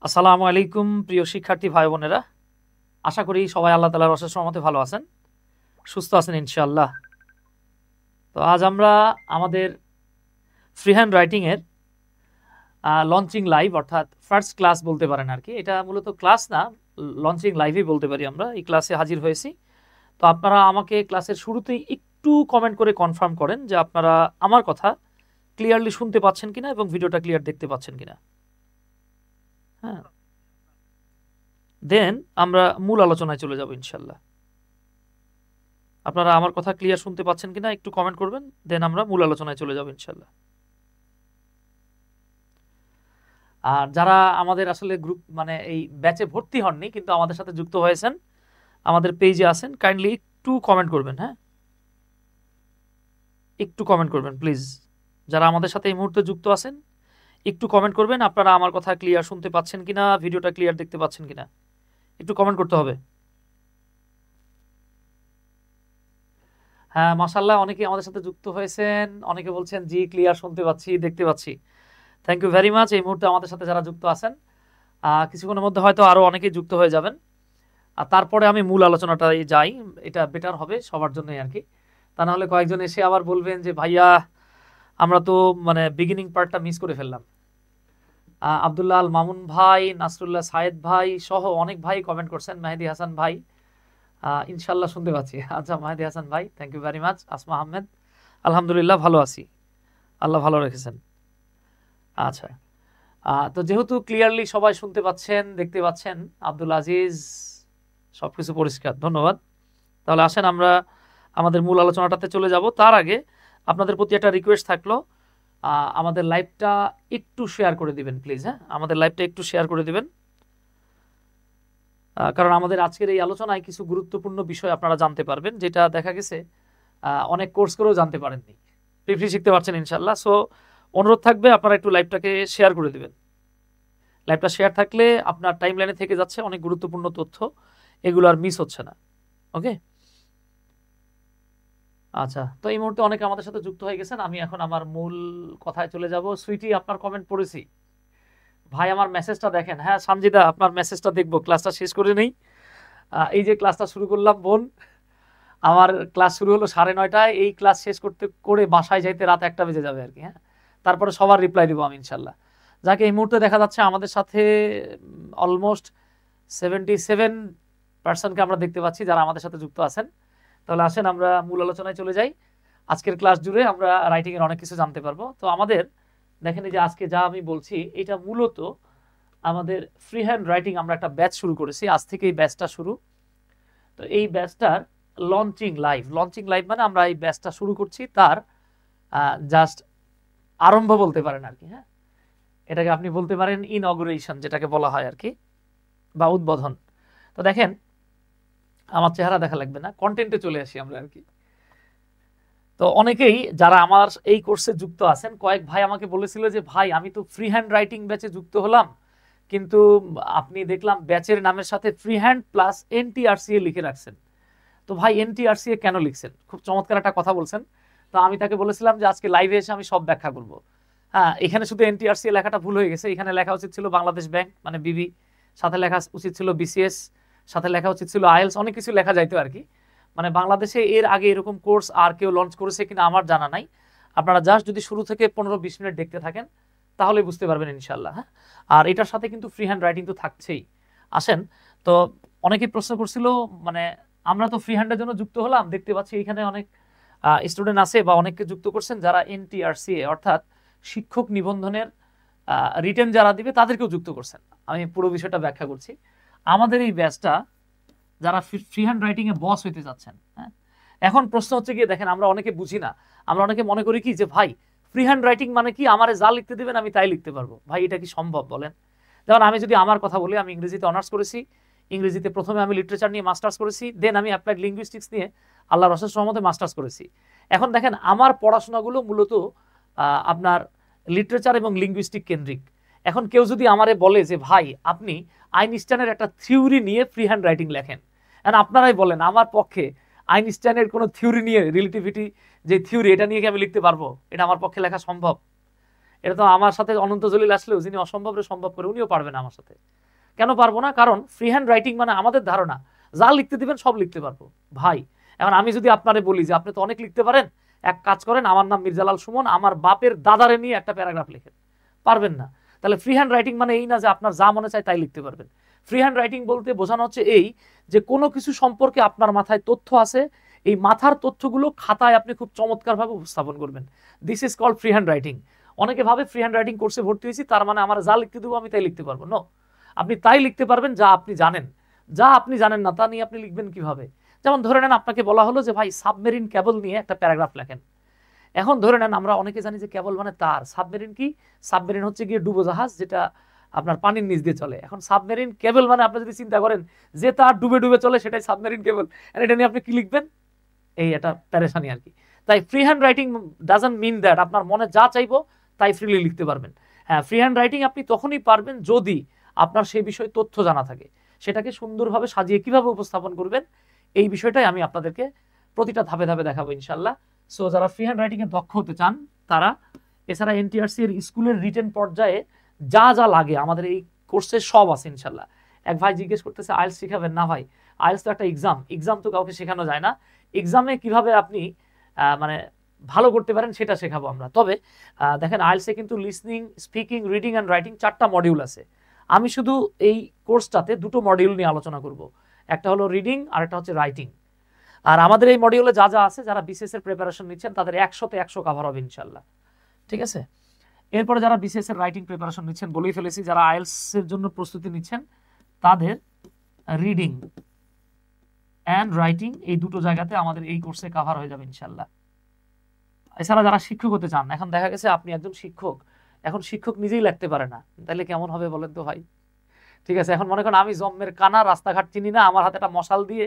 আসসালামু আলাইকুম প্রিয় শিক্ষার্থী ভাই বোনেরা, আশা করি সবাই আল্লাহ তাআলার অশেষ রহমতে ভালো আছেন, সুস্থ আছেন ইনশাআল্লাহ। তো আজ আমরা আমাদের ফ্রি হ্যান্ড রাইটিংয়ের লঞ্চিং লাইভ অর্থাৎ ফার্স্ট ক্লাস বলতে পারেন আর কি, এটা মূলত ক্লাস না, লঞ্চিং লাইভই বলতে পারি আমরা। এই ক্লাসে হাজির হয়েছি। তো আপনারা আমাকে ক্লাসের শুরুতেই একটু কমেন্ট করে কনফার্ম করেন যে আপনারা আমার কথা ক্লিয়ারলি শুনতে পাচ্ছেন কিনা এবং ভিডিওটা ক্লিয়ার দেখতে পাচ্ছেন কিনা। হ্যাঁ, দেন আমরা মূল আলোচনায় চলে যাব ইনশাল্লাহ। আপনারা আমার কথা ক্লিয়ার শুনতে পাচ্ছেন কিনা একটু কমেন্ট করবেন, দেন আমরা মূল আলোচনায় চলে যাব ইনশাল্লাহ। আর যারা আমাদের আসলে গ্রুপ মানে এই ব্যাচে ভর্তি হননি কিন্তু আমাদের সাথে যুক্ত হয়েছেন, আমাদের পেজে আছেন, কাইন্ডলি একটু কমেন্ট করবেন। হ্যাঁ, একটু কমেন্ট করবেন প্লিজ। যারা আমাদের সাথে এই মুহূর্তে যুক্ত আছেন একটু কমেন্ট করবেন আপনারা আমার কথা ক্লিয়ার শুনতে পাচ্ছেন কিনা, ভিডিওটা ক্লিয়ার দেখতে পাচ্ছেন কিনা, একটু কমেন্ট করতে হবে। হ্যাঁ, মাশাআল্লাহ, অনেকে আমাদের সাথে যুক্ত হয়েছেন, অনেকে বলছেন জি ক্লিয়ার শুনতে পাচ্ছি, দেখতে পাচ্ছি। Thank you very much. এই মুহূর্তে আমাদের সাথে যারা যুক্ত আছেন, কিছুক্ষণের মধ্যে হয়তো আরও অনেকেই যুক্ত হয়ে যাবেন। আর তারপরে আমি মূল আলোচনাটায় যাই, এটা বেটার হবে সবার জন্যই আর কি। তা নাহলে কয়েকজন এসে আবার বলবেন যে ভাইয়া আমরা তো মানে বিগিনিং পার্টটা মিস করে ফেললাম। আব্দুল্লাহ আল মামুন ভাই, নাসরুল্লাহ সায়েদ ভাই সহ অনেক ভাই কমেন্ট করছেন। মেহেদি হাসান ভাই, ইনশাল্লাহ শুনতে পাচ্ছি। আচ্ছা, মেহেদি হাসান ভাই thank you very much. Asma Ahmed, আলহামদুলিল্লাহ ভালো আছি, আল্লাহ ভালো রেখেছেন। আচ্ছা, তো যেহেতু ক্লিয়ারলি সবাই শুনতে পাচ্ছেন, দেখতে পাচ্ছেন, আব্দুল আজিজ সবকিছু পরিষ্কার, ধন্যবাদ। তাহলে আসেন আমরা আমাদের মূল আলোচনাটাতে চলে যাব। তার আগে আপনাদের প্রতি একটা রিকোয়েস্ট থাকলো, আমাদের লাইভটা একটু শেয়ার করে দিবেন প্লিজ। হ্যাঁ, আমাদের লাইভটা একটু শেয়ার করে দিবেন, কারণ আমাদের আজকের এই আলোচনায় কিছু গুরুত্বপূর্ণ বিষয় আপনারা জানতে পারবেন, যেটা দেখা গেছে অনেক কোর্স করেও জানতে পারেননি। ফ্রি শিখতে পারছেন ইনশাল্লাহ। সো অনুরোধ থাকবে আপনারা একটু লাইভটাকে শেয়ার করে দিবেন। লাইভটা শেয়ার থাকলে আপনার টাইম লাইনে থেকে যাচ্ছে অনেক গুরুত্বপূর্ণ তথ্য, এগুলো আর মিস হচ্ছে না। ওকে, আচ্ছা, তো এই মুহূর্তে অনেকে আমাদের সাথে যুক্ত হয়ে গেছেন। আমি এখন আমার মূল কথায় চলে যাব। সুইটি, আপনার কমেন্ট পড়েছি ভাই, আমার মেসেজটা দেখেন। হ্যাঁ সানজিদা, আপনার মেসেজটা দেখবো, ক্লাসটা শেষ করে নেই। এই যে ক্লাসটা শুরু করলাম বোন, আমার ক্লাস শুরু হলো 9:30, এই ক্লাস শেষ করতে করে বাসায় যাইতে রাত 1টা বেজে যাবে আর কি। হ্যাঁ, তারপরে সবার রিপ্লাই দিব আমি ইনশাল্লাহ। যাকে এই মুহূর্তে দেখা যাচ্ছে আমাদের সাথে অলমোস্ট 77%কে আমরা দেখতে পাচ্ছি যারা আমাদের সাথে যুক্ত আছেন। তাহলে আসেন আমরা মূল আলোচনায় চলে যাই। আজকের ক্লাস জুড়ে আমরা রাইটিং এর অনেক কিছু জানতে পারবো। তো আমাদের দেখেন, এই যে আজকে যা আমি বলছি এটা মূলত আমাদের ফ্রি হ্যান্ড রাইটিং, আমরা একটা ব্যাচ শুরু করেছি, আজ থেকে এই ব্যাচটা শুরু। তো এই ব্যাচটার লঞ্চিং লাইভ মানে আমরা এই ব্যাচটা শুরু করছি, তার জাস্ট আরম্ভ বলতে পারেন আর কি। হ্যাঁ, এটাকে আপনি বলতে পারেন ইনঅগুরেশন যেটাকে বলা হয় আর কি, বা উদ্বোধন। তো দেখেন, আমার চেহারা দেখা লাগবে না, কন্টেন্টে চলে আসি আমরা আর কি। তো অনেকেই যারা আমার এই কোর্সে যুক্ত আছেন, কয়েক ভাই আমাকে বলেছিল যে ভাই আমি তো ফ্রি হ্যান্ড রাইটিং ব্যাচে যুক্ত হলাম, কিন্তু আপনি দেখলাম ব্যাচের নামের সাথে ফ্রি হ্যান্ড প্লাস এনটিআরসিএ লিখে রাখছেন। তো ভাই এনটিআরসিএ কেন লিখছেন? খুব চমৎকার একটা কথা বলছেন। তো আমি তাকে বলেছিলাম যে আজকে লাইভে এসে আমি সব ব্যাখ্যা করব। হ্যাঁ, এখানে শুধু এনটিআরসিএ লেখাটা ভুল হয়ে গেছে, এখানে লেখা উচিত ছিল বাংলাদেশ ব্যাংক মানে বিবি, সাথে লেখা উচিত ছিল বিসিএস, সাথে লেখা উচিত ছিল আইএলস, অনেক কিছু লেখা যাইতো আর কি। মানে বাংলাদেশে এর আগে এরকম কোর্স আর কেউ লঞ্চ করেছে কিনা আমার জানা নাই। আপনারা জাস্ট যদি শুরু থেকে 15-20 মিনিট দেখতে থাকেন তাহলে বুঝতে পারবেন ইনশাল্লাহ। হ্যাঁ, আর এটার সাথে কিন্তু ফ্রি হ্যান্ড রাইটিং তো থাকছেই। আসেন, তো অনেকেই প্রশ্ন করছিল, মানে আমরা তো ফ্রি হ্যান্ডের জন্য যুক্ত হলাম, দেখতে পাচ্ছি এখানে অনেক স্টুডেন্ট আছে বা অনেককে যুক্ত করছেন যারা এনটিআরসিএ অর্থাৎ শিক্ষক নিবন্ধনের রিটেন যারা দিবে তাদেরকেও যুক্ত করছেন। আমি পুরো বিষয়টা ব্যাখ্যা করছি। আমাদের এই ব্যাচটা যারা ফ্রি হ্যান্ড রাইটিং এ বস হইতে যাচ্ছেন, হ্যাঁ, এখন প্রশ্ন হচ্ছে গিয়ে দেখেন, আমরা অনেকে বুঝি না, আমরা অনেকে মনে করি কি যে ভাই ফ্রি হ্যান্ড রাইটিং মানে কি আমারে যা লিখতে দিবেন আমি তাই লিখতে পারবো। ভাই এটা কি সম্ভব বলেন? যেমন আমি যদি আমার কথা বলি, আমি ইংরেজিতে অনার্স করেছি, ইংরেজিতে প্রথমে আমি লিটারেচার নিয়ে মাস্টার্স করেছি, দেন আমি অ্যাপ্লাইড লিঙ্গুইস্টিক্স নিয়ে আল্লাহর অশেষ রহমতে মাস্টার্স করেছি। এখন দেখেন আমার পড়াশোনাগুলো মূলত আপনার লিটারেচার এবং লিঙ্গুইস্টিক কেন্দ্রিক। এখন কেউ যদি আমারে বলে যে ভাই আপনি আইনস্টাইনের একটা থিওরি নিয়ে ফ্রি হ্যান্ড রাইটিং লেখেন, আপনারাই বলেন আমার পক্ষে আইনস্টাইনের কোনো থিওরি নিয়ে, রিলেটিভিটি যে থিওরি, এটা নিয়ে কি আমি লিখতে পারবো? এটা আমার পক্ষে লেখা সম্ভব? এটা তো আমার সাথে অনন্ত জলিল আসলেও যিনি অসম্ভবরে সম্ভব করে উনিও পারবে না আমার সাথে। কেন পারবো না? কারণ ফ্রি হ্যান্ড রাইটিং মানে আমাদের ধারণা যা লিখতে দিবেন সব লিখতে পারবো। ভাই এখন আমি যদি আপনারে বলি যে আপনি তো অনেক লিখতে পারেন, এক কাজ করেন, আমার নাম মির্জালাল সুমন, আমার বাপের দাদারে নিয়ে একটা প্যারাগ্রাফ লিখেন, পারবেন না। তাহলে ফ্রি হ্যান্ড রাইটিং মানে এই না যে আপনার যা মনে চায় তাই লিখতে পারবেন। ফ্রি হ্যান্ড রাইটিং বলতে বোঝানো হচ্ছে এই যে কোনো কিছু সম্পর্কে আপনার মাথায় তথ্য আছে, এই মাথার তথ্যগুলো খাতায় আপনি খুব চমৎকারভাবে উপস্থাপন করবেন। This is called free hand writing. অনেকে ভাবে ফ্রি হ্যান্ড রাইটিং কোর্সে ভর্তি হয়েছি তার মানে আমার যা লিখতে দেবো আমি তাই লিখতে পারবো। নো, আপনি তাই লিখতে পারবেন যা আপনি জানেন। যা আপনি জানেন না তা নিয়ে আপনি লিখবেন কিভাবে? যেমন ধরে নেন আপনাকে বলা হলো যে ভাই সাবমেরিন কেবল নিয়ে একটা প্যারাগ্রাফ লেখেন। এখন ধরে নেন আমরা অনেকে জানি যে কেবল মানে তার, সাবমেরিন কি? সাবমেরিন হচ্ছে গিয়ে ডুবোজাহাজ যেটা আপনার পানির নিচ দিয়ে চলে। এখন সাবমেরিন কেবল মানে আপনি যদি চিন্তা করেন যে তার ডুবে ডুবে চলে সেটাই সাবমেরিন কেবল, এটা নিয়ে আপনি কি লিখবেন? এই এটা প্যারেশানি আর কি। তাই free hand writing doesn't mean that আপনার মনে যা চাইবো তাই ফ্রিলি লিখতে পারবেন। হ্যাঁ, ফ্রি হ্যান্ড রাইটিং আপনি তখনই পারবেন যদি আপনার সেই বিষয়ে তথ্য জানা থাকে, সেটাকে সুন্দরভাবে সাজিয়ে কিভাবে উপস্থাপন করবেন এই বিষয়টাই আমি আপনাদেরকে প্রতিটা ধাপে ধাপে দেখাবো ইনশাল্লাহ। সো যারা ফ্রি হ্যান্ড রাইটিং এ দক্ষ হতে চান তারা এছাড়া এনটিআরসি এর স্কুলের রিটেন পর্যায়ে যা যা লাগে আমাদের এই কোর্সে সব আছে ইনশাল্লাহ। এক ভাই জিজ্ঞেস করতেছে আইএলটিএস শেখাবেন? না ভাই, আইএলটিএস তো একটা এক্সাম তো কাউকে শেখানো যায় না। এক্সামে কিভাবে আপনি মানে ভালো করতে পারেন সেটা শেখাবো আমরা। তবে দেখেন আইএলটিএস এ কিন্তু listening, speaking, reading and writing 4টা মডিউল আছে। আমি শুধু এই কোর্সটাতে 2টো মডিউল নিয়ে আলোচনা করব, একটা হলো রিডিং আর একটা হচ্ছে রাইটিং। আর আমাদের এই মডিউলে যা যা আছে, যারা বিসিএস এর প্রিপারেশন নিচ্ছেন তাদের 100তে 100 কভার হবে ইনশাল্লাহ, ঠিক আছে? এরপরে যারা বিসিএস এর রাইটিং প্রিপারেশন নিচ্ছেন, বলেই ফেলেছি যারা আইএলটিএস এর জন্য প্রস্তুতি নিচ্ছেন তাদের রিডিং অ্যান্ড রাইটিং এই 2টো জায়গাতে আমাদের এই কোর্সে কভার হয়ে যাবে ইনশাল্লাহ। এছাড়া যারা শিক্ষক হতে চান, এখন দেখা গেছে আপনি একজন শিক্ষক, এখন শিক্ষক নিজেই লিখতে পারে না, তাহলে কেমন হবে বলেন তো ভাই? ঠিক আছে, এখন মনে করেন আমি জম্মের কানা, রাস্তাঘাট চিনি না, আমার হাতে একটা মশাল দিয়ে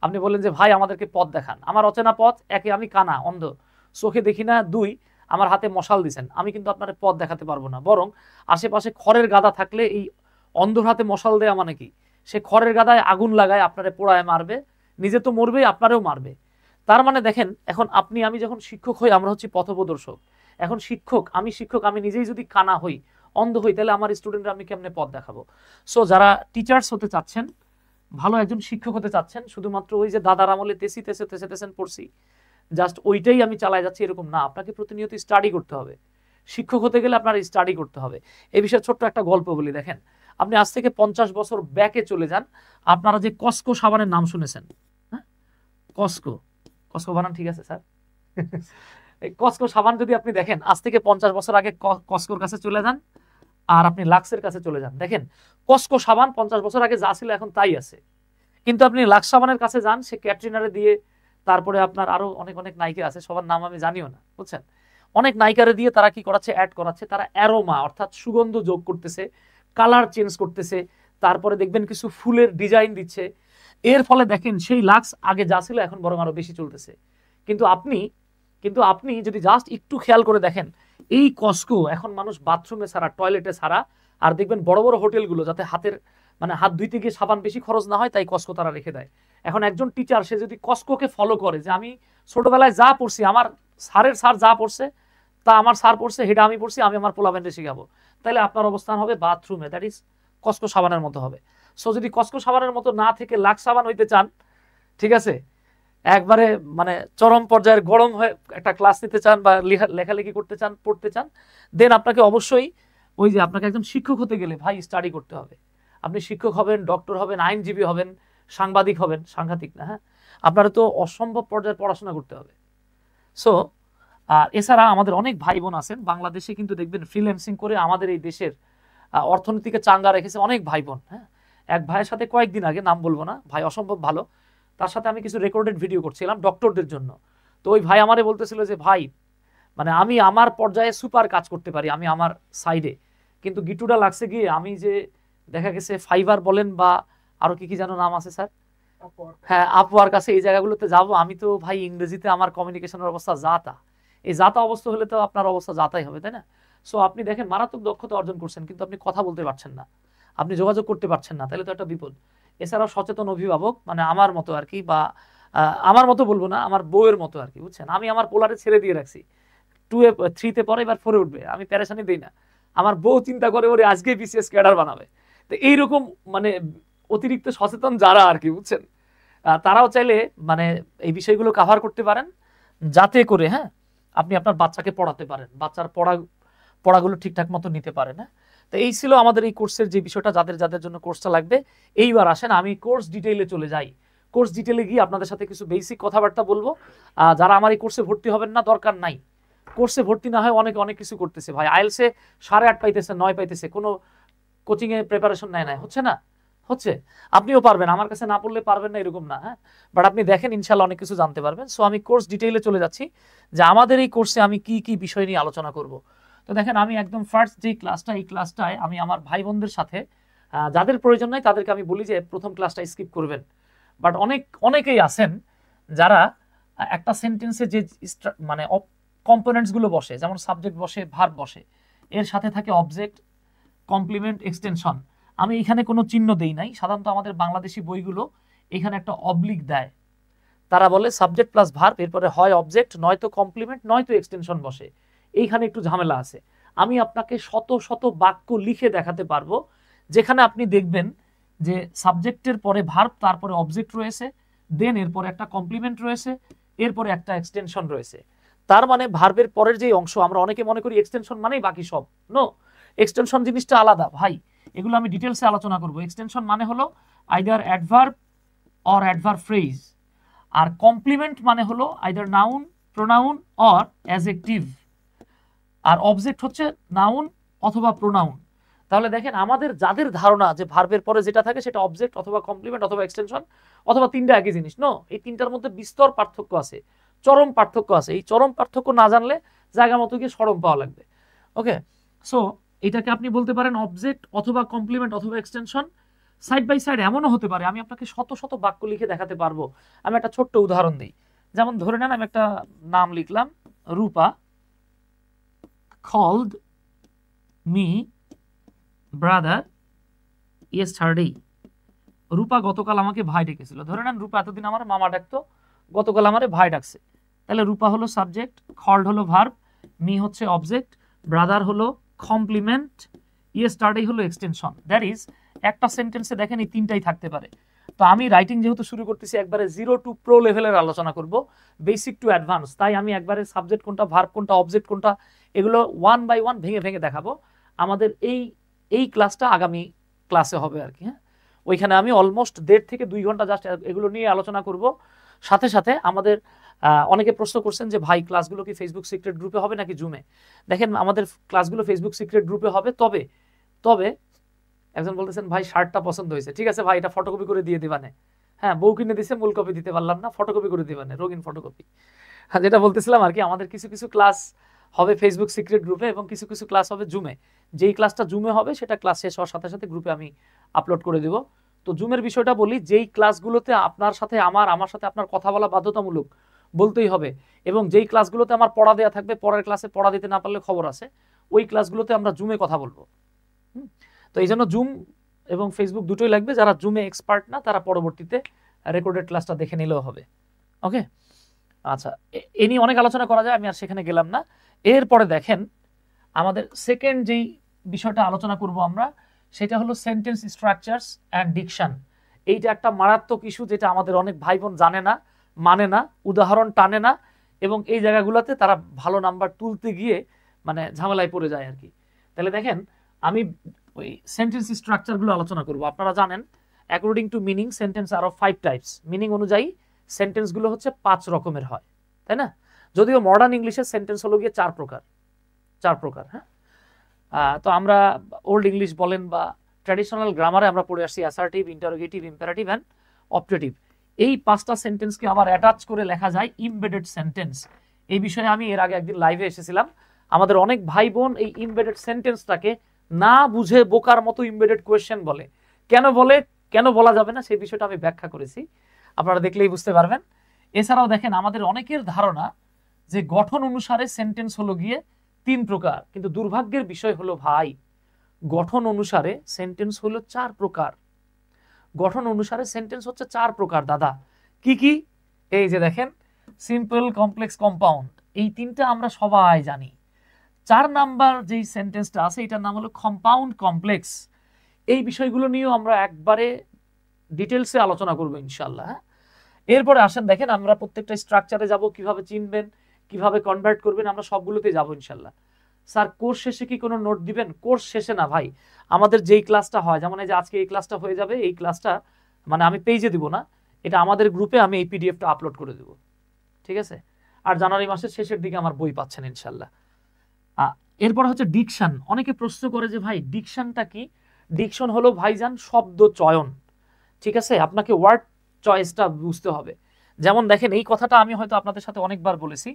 আপনি বলেন যে ভাই আমাদেরকে পথ দেখান। আমার অচেনা পথ, একে আমি কানা, অন্ধ, চোখে দেখি না, 2 আমার হাতে মশাল দিছেন, আমি কিন্তু আপনার পথ দেখাতে পারবো না। বরং আশেপাশে খড়ের গাদা থাকলে এই অন্ধর হাতে মশাল দেয়া মানে কি? সে খড়ের গাদায় আগুন লাগায় আপনারে পোড়ায় মারবে, নিজে তো মরবে আপনারেও মারবে। তার মানে দেখেন এখন আপনি আমি যখন শিক্ষক হই আমরা হচ্ছি পথপ্রদর্শক। এখন শিক্ষক, আমি নিজেই যদি কানা হই, অন্ধ হই, তাহলে আমার স্টুডেন্টরা আমি কেমনে পথ দেখাবো? সো যারা টিচার্স হতে চাচ্ছেন, ভালো একজন শিক্ষক হতে চাচ্ছেন, শুধুমাত্র ওই যে দাদার আমলে তেসেন পড়ছি জাস্ট ওইটাই আমি চালাই যাচ্ছি এরকম না, আপনাকে প্রতিনিয়ত স্টাডি করতে হবে। শিক্ষক হতে গেলে আপনার স্টাডি করতে হবে। এই বিষয়ে ছোট্ট একটা গল্প বলি। দেখেন আপনি আজ থেকে 50 বছর ব্যাকে চলে যান, আপনারা যে কসকো সাবানের নাম শুনেছেন, হ্যাঁ কসকো বানান ঠিক আছে স্যার? এই কসকো সাবান যদি আপনি দেখেন আজ থেকে 50 বছর আগে কসকোর কাছে চলে যান আর আপনি লাক্সের কাছে চলে যান, দেখেন কসকো সাবান 50 বছর আগে যা ছিল এখন তাই আছে। কিন্তু আপনি লাক্স সাবানের কাছে যান, সে ক্যাটরিনারে দিয়ে, তারপরে আপনার আরো অনেক অনেক নায়িকা আছে, সবার নাম আমি জানিও না, বুঝছেন? অনেক নায়িকারে দিয়ে তারা কি করাচ্ছে? অ্যাড করাচ্ছে, তারা অ্যারোমা অর্থাৎ সুগন্ধ যোগ করতেছে, কালার চেঞ্জ করতেছে, তারপরে দেখবেন কিছু ফুলের ডিজাইন দিচ্ছে। এর ফলে দেখেন সেই লাক্স আগে যা ছিল এখন বরং আরো বেশি চলতেছে। কিন্তু আপনি যদি জাস্ট একটু খেয়াল করে দেখেন, এই কসকো এখন মানুষ বাথরুমে ছাড়া, টয়লেটে ছাড়া, আর দেখবেন বড় বড় হোটেলগুলো যাতে হাত ধুইতে গিয়ে সাবান বেশি খরচ না হয় তাই কসকো তারা রেখে দেয়। এখন একজন টিচার সে যদি কসকোকে ফলো করে যে আমি ছোটবেলায় যা পড়ছি, আমার স্যারের স্যার যা পড়ছে তা আমার স্যার পড়ছে, হেটা আমি পড়ছি, আমি আমার পোলাবেন্ডে শিখাবো, তাহলে আপনার অবস্থান হবে বাথরুমে, দ্যাট ইজ কসকো সাবানের মতো হবে। সো যদি কসকো সাবানের মতো না থেকে লাক্স সাবান হইতে চান, ঠিক আছে, একবারে মানে চরম পর্যায়ের গরম হয়ে একটা ক্লাস নিতে চান বা লেখালেখি করতে চান, পড়তে চান, দেন আপনাকে অবশ্যই ওই যে আপনাকে একজন শিক্ষক হতে গেলে ভাই স্টাডি করতে হবে। আপনি শিক্ষক হবেন, ডক্টর হবেন, আইনজীবী হবেন, সাংবাদিক হবেন, সাংঘাতিক না, হ্যাঁ আপনারা তো অসম্ভব পর্যায়ে পড়াশোনা করতে হবে। সো আর এছাড়া আমাদের অনেক ভাই বোন আছেন বাংলাদেশে, কিন্তু দেখবেন ফ্রিল্যান্সিং করে আমাদের এই দেশের অর্থনীতিকে চাঙ্গা রেখেছে অনেক ভাই বোন। হ্যাঁ, এক ভাইয়ের সাথে কয়েকদিন আগে, নাম বলবো না, ভাই অসম্ভব ভালো, তার সাথে আমি কিছু রেকর্ডেড ভিডিও করছিলাম ডক্টরদের জন্য। তো ওই ভাই আমারে বলতেছিল যে ভাই মানে আমি আমার পর্যায়ে সুপার কাজ করতে পারি, আমি আমার সাইডে, কিন্তু গিটুটা লাগছে গিয়ে আমি যে দেখা গেছে ফাইবার বলেন বা আরো কি কি যেন নাম আছে স্যার, হ্যাঁ আপওয়ার কাছে, এই জায়গাগুলোতে যাব, আমি তো ভাই ইংরেজিতে আমার কমিউনিকেশনের অবস্থা যাতা, এই যাতা অবস্থা হলে তো আপনার অবস্থা যাতাই হবে, তাই না? সো আপনি দেখেন মারাত্মক দক্ষতা অর্জন করছেন কিন্তু আপনি কথা বলতে পারছেন না, আপনি যোগাযোগ করতে পারছেন না, তাহলে তো একটা বিপদ। এছাড়াও সচেতন অভিভাবক, মানে আমার মতো আর কি, বা আমার মতো বলবো না, আমার বউয়ের মতো আর কি, বুঝছেন? আমি আমার পোলারে ছেড়ে দিয়ে রাখছি, 3-তে পড়ে, এবার 4-এ উঠবে, আমি প্যারেশানি দিই না। আমার বউ চিন্তা করে ওরে আজকে বিসিএস ক্যাডার বানাবে। তো এইরকম মানে অতিরিক্ত সচেতন যারা আর কি, বুঝছেন, তারাও চাইলে মানে এই বিষয়গুলো কাভার করতে পারেন, যাতে করে হ্যাঁ আপনি আপনার বাচ্চাকে পড়াতে পারেন, বাচ্চার পড়াগুলো ঠিকঠাক মতো নিতে পারেন। হ্যাঁ, তো এই ছিল আমাদের এই কোর্সের যে বিষয়টা, যাদের জন্য কোর্সটা লাগবে। এইবার আসেন আমি কোর্স ডিটেইলে চলে যাই। কোর্স ডিটেইলে গিয়ে আপনাদের সাথে কিছু বেসিক কথাবার্তা বলবো। যারা আমার এই কোর্সে ভর্তি হবেন না, দরকার নাই। কোর্সে ভর্তি না হয় অনেক কিছু করতেছে ভাই, আইএলসে 8.5 পাইতেছে, 9 পাইতেছে, কোনো কোচিং এ প্রিপারেশন নেয় না, হচ্ছে না, হচ্ছে। আপনিও পারবেন, আমার কাছে না পড়লে পারবেন না এরকম না, হ্যাঁ, বাট আপনি দেখেন ইনশাল্লাহ অনেক কিছু জানতে পারবেন। সো আমি কোর্স ডিটেইলে চলে যাচ্ছি যে আমাদের এই কোর্সে আমি কি কি বিষয় নিয়ে আলোচনা করব। তো দেখেন আমি একদম ফার্স্ট যে ক্লাসটা, এই ক্লাসটায় আমি আমার ভাই বোনদের সাথে, যাদের প্রয়োজন নাই তাদেরকে আমি বলি যে প্রথম ক্লাসটা স্কিপ করবেন। বাট অনেকেই আছেন যারা একটা সেন্টেন্সে যে মানে কম্পোনেন্টস গুলো বসে, যেমন সাবজেক্ট বসে, ভার্ব বসে, এর সাথে থাকে অবজেক্ট, কমপ্লিমেন্ট, এক্সটেনশন। আমি এখানে কোনো চিহ্ন দেই নাই, সাধারণত আমাদের বাংলাদেশি বইগুলো এখানে একটা অবলিক দেয়। তারা বলে সাবজেক্ট প্লাস ভার্ব, এরপরে হয় অবজেক্ট, নয়তো কমপ্লিমেন্ট, নয়তো এক্সটেনশন বসে। এইখানে একটু ঝামেলা আছে। আমি আপনাকে শত বাক্য লিখে দেখাতে পারবো যেখানে আপনি দেখবেন যে সাবজেক্টের পরে ভার্ব, তারপরে অবজেক্ট রয়েছে, দেন এরপরে একটা কমপ্লিমেন্ট রয়েছে, এরপরে একটা এক্সটেনশন রয়েছে। তার মানে ভার্বের পরের যে অংশ, আমরা অনেকে মনে করি এক্সটেনশন মানেই বাকি সব। নো, এক্সটেনশন জিনিসটা আলাদা ভাই, এগুলো আমি ডিটেলসে আলোচনা করব। এক্সটেনশন মানে হলো either adverb or adverb phrase, আর কমপ্লিমেন্ট মানে হলো either noun, pronoun or adjective, আর অবজেক্ট হচ্ছে নাউন অথবা প্রোনাউন। তাহলে দেখেন আমাদের যাদের ধারণা যে ভার্বের পরে যেটা থাকে সেটা অবজেক্ট অথবা কমপ্লিমেন্ট অথবা এক্সটেনশন অথবা তিনটা একই জিনিস, নো, এই তিনটার মধ্যে বিস্তর পার্থক্য আছে, চরম পার্থক্য আছে। এই চরম পার্থক্য না জানলে জায়গা মতো গিয়ে সরম পাওয়া লাগবে। ওকে, সো এটাকে আপনি বলতে পারেন অবজেক্ট অথবা কমপ্লিমেন্ট অথবা এক্সটেনশন। সাইড বাই সাইড এমনও হতে পারে আমি আপনাকে শত বাক্য লিখে দেখাতে পারবো। আমি একটা ছোট্ট উদাহরণ দিই, যেমন ধরে নেন আমি একটা নাম লিখলাম, রূপা called me brother yesterday. রূপা গতকাল আমাকে ভাই ডেকেছিল। ধরে নেন রূপা এতদিন আমার মামা ডাকতো, গতকাল আমারে ভাই ডাকছে। তাহলে রূপা হলো সাবজেক্ট, called হলো ভার্ব, মি হচ্ছে অবজেক্ট, ব্রাদার হলো কমপ্লিমেন্ট, yesterday হলো এক্সটেনশন। দ্যাট ইজ একটা সেন্টেন্সে দেখেন এই তিনটাই থাকতে পারে। তো আমি রাইটিং যেহেতু শুরু করতেছি একবারে 0 টু প্রো লেভেলের আলোচনা করব, বেসিক টু অ্যাডভান্স, তাই আমি একবারে সাবজেক্ট কোনটা, ভার্ব কোনটা, অবজেক্ট কোনটা, এগুলো 1 বাই 1 ভেঙে দেখাবো। আমাদের এই ক্লাসটা আগামী ক্লাসে হবে আর কি। হ্যাঁ, ওইখানে আমি অলমোস্ট 1.5 থেকে 2 ঘন্টা জাস্ট এগুলো নিয়ে আলোচনা করব। সাথে আমাদের অনেকে প্রশ্ন করছেন যে ভাই ক্লাসগুলো কি ফেসবুক সিক্রেট গ্রুপে হবে নাকি জুমে? দেখেন আমাদের ক্লাসগুলো ফেসবুক সিক্রেট গ্রুপে হবে, তবে একজন বলতেছেন ভাই শার্টটা পছন্দ হয়েছে, ঠিক আছে ভাই এটা ফটোকপি করে দিয়ে দিবানে। হ্যাঁ, বউ কিনে দিছে, মূল কপি দিতে পারলাম না, ফটোকপি করে দিবানে, রঙিন ফটোকপি। হ্যাঁ, যেটা বলতেছিলাম আর কি, আমাদের কিছু ক্লাস হবে ফেসবুক সিক্রেট গ্রুপে এবং কিছু ক্লাস হবে জুমে। যেই ক্লাসটা জুমে হবে সেটা ক্লাস শেষ হওয়ার সাথে গ্রুপে আমি আপলোড করে দেব। তো জুমের বিষয়টা বলি, যেই ক্লাসগুলোতে আপনার সাথে আমার সাথে আপনার কথা বলা বাধ্যতামূলক, বলতেই হবে, এবং যেই ক্লাসগুলোতে আমার পড়া দেওয়া থাকবে, পরের ক্লাসে পড়া দিতে না পারলে খবর আছে, ওই ক্লাসগুলোতে আমরা জুমে কথা বলবো। তো এই জন্য জুম এবং ফেসবুক দুটোই লাগবে। যারা জুমে এক্সপার্ট না তারা পরবর্তীতে রেকর্ডেড ক্লাসটা দেখে নিলেও হবে। ওকে, আচ্ছা, এ নিয়ে অনেক আলোচনা করা যায়, আমি আর সেখানে গেলাম না। এরপরে দেখেন আমাদের সেকেন্ড যেই বিষয়টা আলোচনা করব আমরা, সেটা হলো সেন্টেন্স স্ট্রাকচারস অ্যান্ড ডিকশন। এইটা একটা মারাত্মক ইস্যু, যেটা আমাদের অনেক ভাই বোন জানে না, মানে না, উদাহরণ টানে না, এবং এই জায়গাগুলোতে তারা ভালো নাম্বার তুলতে গিয়ে মানে ঝামেলায় পড়ে যায় আর কি। তাহলে দেখেন আমি ওই সেন্টেন্স স্ট্রাকচারগুলো আলোচনা করব। আপনারা জানেন according to meaning sentence are of 5 types. Meaning অনুযায়ী সেন্টেন্সগুলো হচ্ছে 5 রকমের হয়, তাই না? যদিও মডার্ন ইংলিশের সেন্টেন্স হলো গিয়ে 4 প্রকার। হ্যাঁ, তো আমরা ওল্ড ইংলিশ বলেন বা ট্র্যাডিশনাল গ্রামারে আমরা পড়ে আসছি assertive, interrogative, imperative and optative. এই 5টা সেন্টেন্সকে আবার অ্যাটাচ করে লেখা যায় ইমবেডেড সেন্টেন্স। এই বিষয়ে আমি এর আগে একদিন লাইভে এসেছিলাম। আমাদের অনেক ভাই বোন এই ইমবেডেড সেন্টেন্সটাকে না বুঝে বোকার মতো ইমবেডেড কোয়েশ্চেন বলে। কেন বলা যাবে না সেই বিষয়টা আমি ব্যাখ্যা করেছি, আপনারা দেখলেই বুঝতে পারবেন। এছাড়াও দেখেন আমাদের অনেকের ধারণা যে গঠন অনুসারে সেন্টেন্স হলো গিয়ে 3 প্রকার, কিন্তু দুর্ভাগ্যের বিষয় হলো ভাই গঠন অনুসারে সেন্টেন্স হলো 4 প্রকার। গঠন অনুসারে সেন্টেন্স হচ্ছে 4 প্রকার দাদা। কি? এই যে দেখেন, সিম্পল, কমপ্লেক্স, কম্পাউন্ড। এই তিনটা আমরা সবাই জানি। 4 নাম্বার যেই সেন্টেন্সটা আছে এটার নাম হলো কম্পাউন্ড কমপ্লেক্স। এই বিষয়গুলো নিয়েও আমরা একবারে ডিটেলসে আলোচনা করবো ইনশাল্লাহ। এরপরে আসেন দেখেন আমরা প্রত্যেকটা স্ট্রাকচারে যাব, কিভাবে চিনবেন, কিভাবে কনভার্ট করবেন, আমরা সবগুলোতে যাব ইনশাল্লাহ। স্যার কোর্স শেষে কি কোনো নোট দিবেন? কোর্স শেষে না ভাই, আমাদের যেই ক্লাসটা হয়, যেমন এই যে আজকে এই ক্লাসটা হয়ে যাবে, এই ক্লাসটা মানে আমি পেজে দিব না, এটা আমাদের গ্রুপে আমি এই পিডিএফটা আপলোড করে দেব, ঠিক আছে? আর জানুয়ারি মাসের শেষের দিকে আমার বই পাচ্ছেন ইনশাল্লাহ। এরপর হচ্ছে ডিকশন। অনেকে প্রশ্ন করে যে ভাই ডিকশনটা কি? ডিকশন হলো ভাইজান শব্দ চয়ন, ঠিক আছে? আপনাকে ওয়ার্ড চয়েসটা বুঝতে হবে। যেমন দেখেন এই কথাটা আমি হয়তো আপনাদের সাথে অনেকবার বলেছি,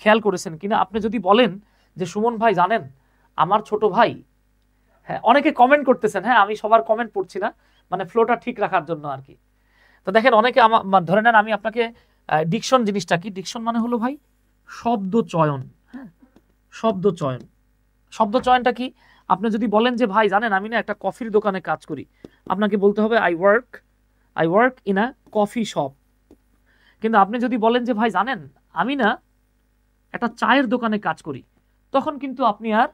খেয়াল করেছেন কিনা। আপনি যদি বলেন যে সুমন ভাই জানেন আমার ছোট ভাই, হ্যাঁ অনেকে কমেন্ট করতেছেন, হ্যাঁ আমি সবার কমেন্ট পড়ছি না, মানে ফ্লোটা ঠিক রাখার জন্য আর কি। তো দেখেন অনেকে আমার ধরে নেন আমি আপনাকে ডিকশন জিনিসটা কি? ডিকশন মানে হলো ভাই শব্দ চয়ন। হ্যাঁ, শব্দ চয়ন। শব্দ চয়নটা কি? আপনি যদি বলেন যে ভাই জানেন আমি না একটা কফির দোকানে কাজ করি, আপনাকে বলতে হবে I work in a coffee shop. কিন্তু আপনি যদি বলেন যে ভাই জানেন আমি না একটা চায়ের দোকানে কাজ করি, তখন কিন্তু আপনি আর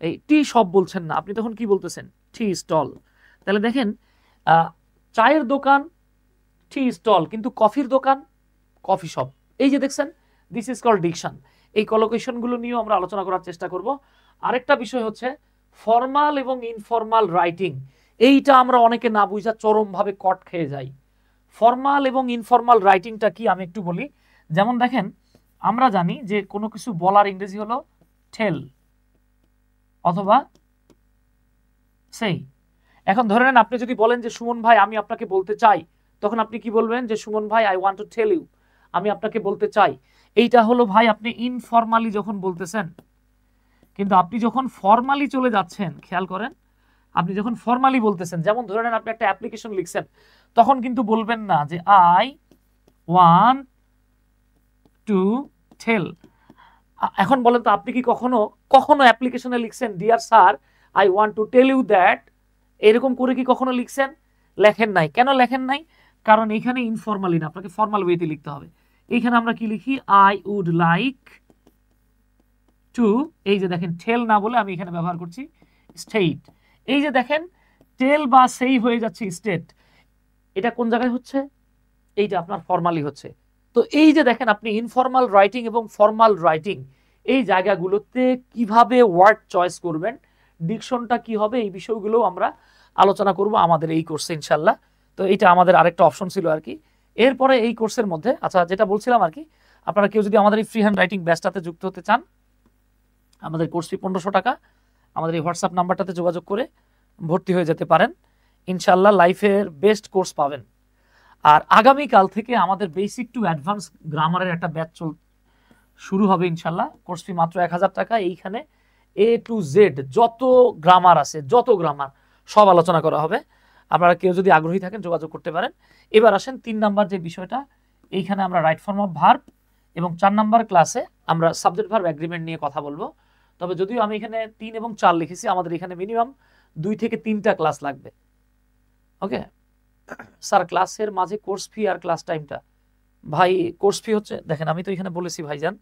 এই টি শপ বলছেন না, আপনি তখন কি বলতেছেন? Tea stall. তাহলে দেখেন চায়ের দোকান টি স্টল, কিন্তু কফির দোকান কফি শপ। এই যে দেখছেন, দিস ইজ কল্ড ডিকশন। এই কলোকেশনগুলো নিয়েও আমরা আলোচনা করার চেষ্টা করব। আরেকটা বিষয় হচ্ছে ফর্মাল এবং ইনফর্মাল রাইটিং। এইটা আমরা অনেকে না বুঝা চরমভাবে কট খেয়ে যাই। ফর্মাল এবং ইনফর্মাল রাইটিংটা কি আমি একটু বলি। যেমন দেখেন আমরা জানি যে কোনো কিছু বলার ইংরেজি হলো টেল অথবা সেই। এখন ধরে নেন আপনি যদি বলেন যে সুমন ভাই আমি আপনাকে বলতে চাই, তখন আপনি কি বলবেন? যে সুমন ভাই I want to tell you, আমি আপনাকে বলতে চাই। এইটা হলো ভাই আপনি ইনফর্মালি যখন বলতেছেন। কিন্তু আপনি যখন ফর্মালি চলে যাচ্ছেন, খেয়াল করেন, আপনি যখন ফর্মালি বলতেছেন, যেমন ধরে নেন আপনি একটা অ্যাপ্লিকেশন লিখছেন, তখন কিন্তু বলবেন না যে আই ওয়ান্ট টু টেল। এখন বলেন তো আপনি কি কখনো অ্যাপ্লিকেশনে লিখছেন dear sir I want to tell you that? এরকম করে কি কখনো লিখছেন? লেখেন নাই। কেন লেখেন নাই? কারণ এখানে ইনফর্মালি না, আপনাকে ফর্মাল ওয়েতে লিখতে হবে। এইখানে আমরা কি লিখি? আই উড লাইক টু, এই যে দেখেন টেল না বলে আমি এখানে ব্যবহার করছি স্টেট। এই যে দেখেন টেল বা সেই হয়ে যাচ্ছে স্টেট। এটা কোন জায়গায় হচ্ছে? এইটা আপনার ফর্মালি হচ্ছে। তো এই যে দেখেন আপনি ইনফর্মাল রাইটিং এবং ফর্মাল রাইটিং এই জায়গাগুলোতে কিভাবে ওয়ার্ড চয়েস করবেন, ডিকশনটা কি হবে, এই বিষয়গুলো আমরা আলোচনা করব আমাদের এই কোর্সে ইনশাল্লাহ। তো এটা আমাদের আরেকটা অপশন ছিল আর কি। এরপরে এই কোর্সের মধ্যে আচ্ছা যেটা বলছিলাম আর কি, আপনারা কেউ যদি আমাদের এই ফ্রি হ্যান্ড রাইটিং ব্যাচটাতে যুক্ত হতে চান, আমাদের কোর্স ফি 1500 টাকা। আমাদের এই হোয়াটসঅ্যাপ নাম্বারটাতে যোগাযোগ করে ভর্তি হয়ে যেতে পারেন। ইনশাল্লাহ লাইফের বেস্ট কোর্স পাবেন। আর আগামীকাল থেকে আমাদের বেসিক টু অ্যাডভান্স গ্রামারের একটা ব্যাচ শুরু হবে ইনশাল্লাহ। কোর্স ফি মাত্র 1000 টাকা। এইখানে এ টু জেড যত গ্রামার আছে, যত গ্রামার সব আলোচনা করা হবে। আপনারা কেউ যদি আগ্রহী থাকেন যোগাযোগ করতে পারেন। এবার আসেন 3 নাম্বার যে বিষয়টা, এইখানে আমরা রাইট ফর্ম অফ ভার্ব এবং 4 নাম্বার ক্লাসে আমরা সাবজেক্ট ভার্ব এগ্রিমেন্ট নিয়ে কথা বলবো। তবে যদিও আমি এখানে 3 এবং 4 লিখেছি, আমাদের এখানে মিনিমাম 2 থেকে 3টা ক্লাস লাগবে। ওকে স্যার ক্লাসের মাঝে কোর্স ফি আর ক্লাস টাইমটা? ভাই কোর্স ফি হচ্ছে, দেখেন আমি তো এখানে বলেছি ভাইজান,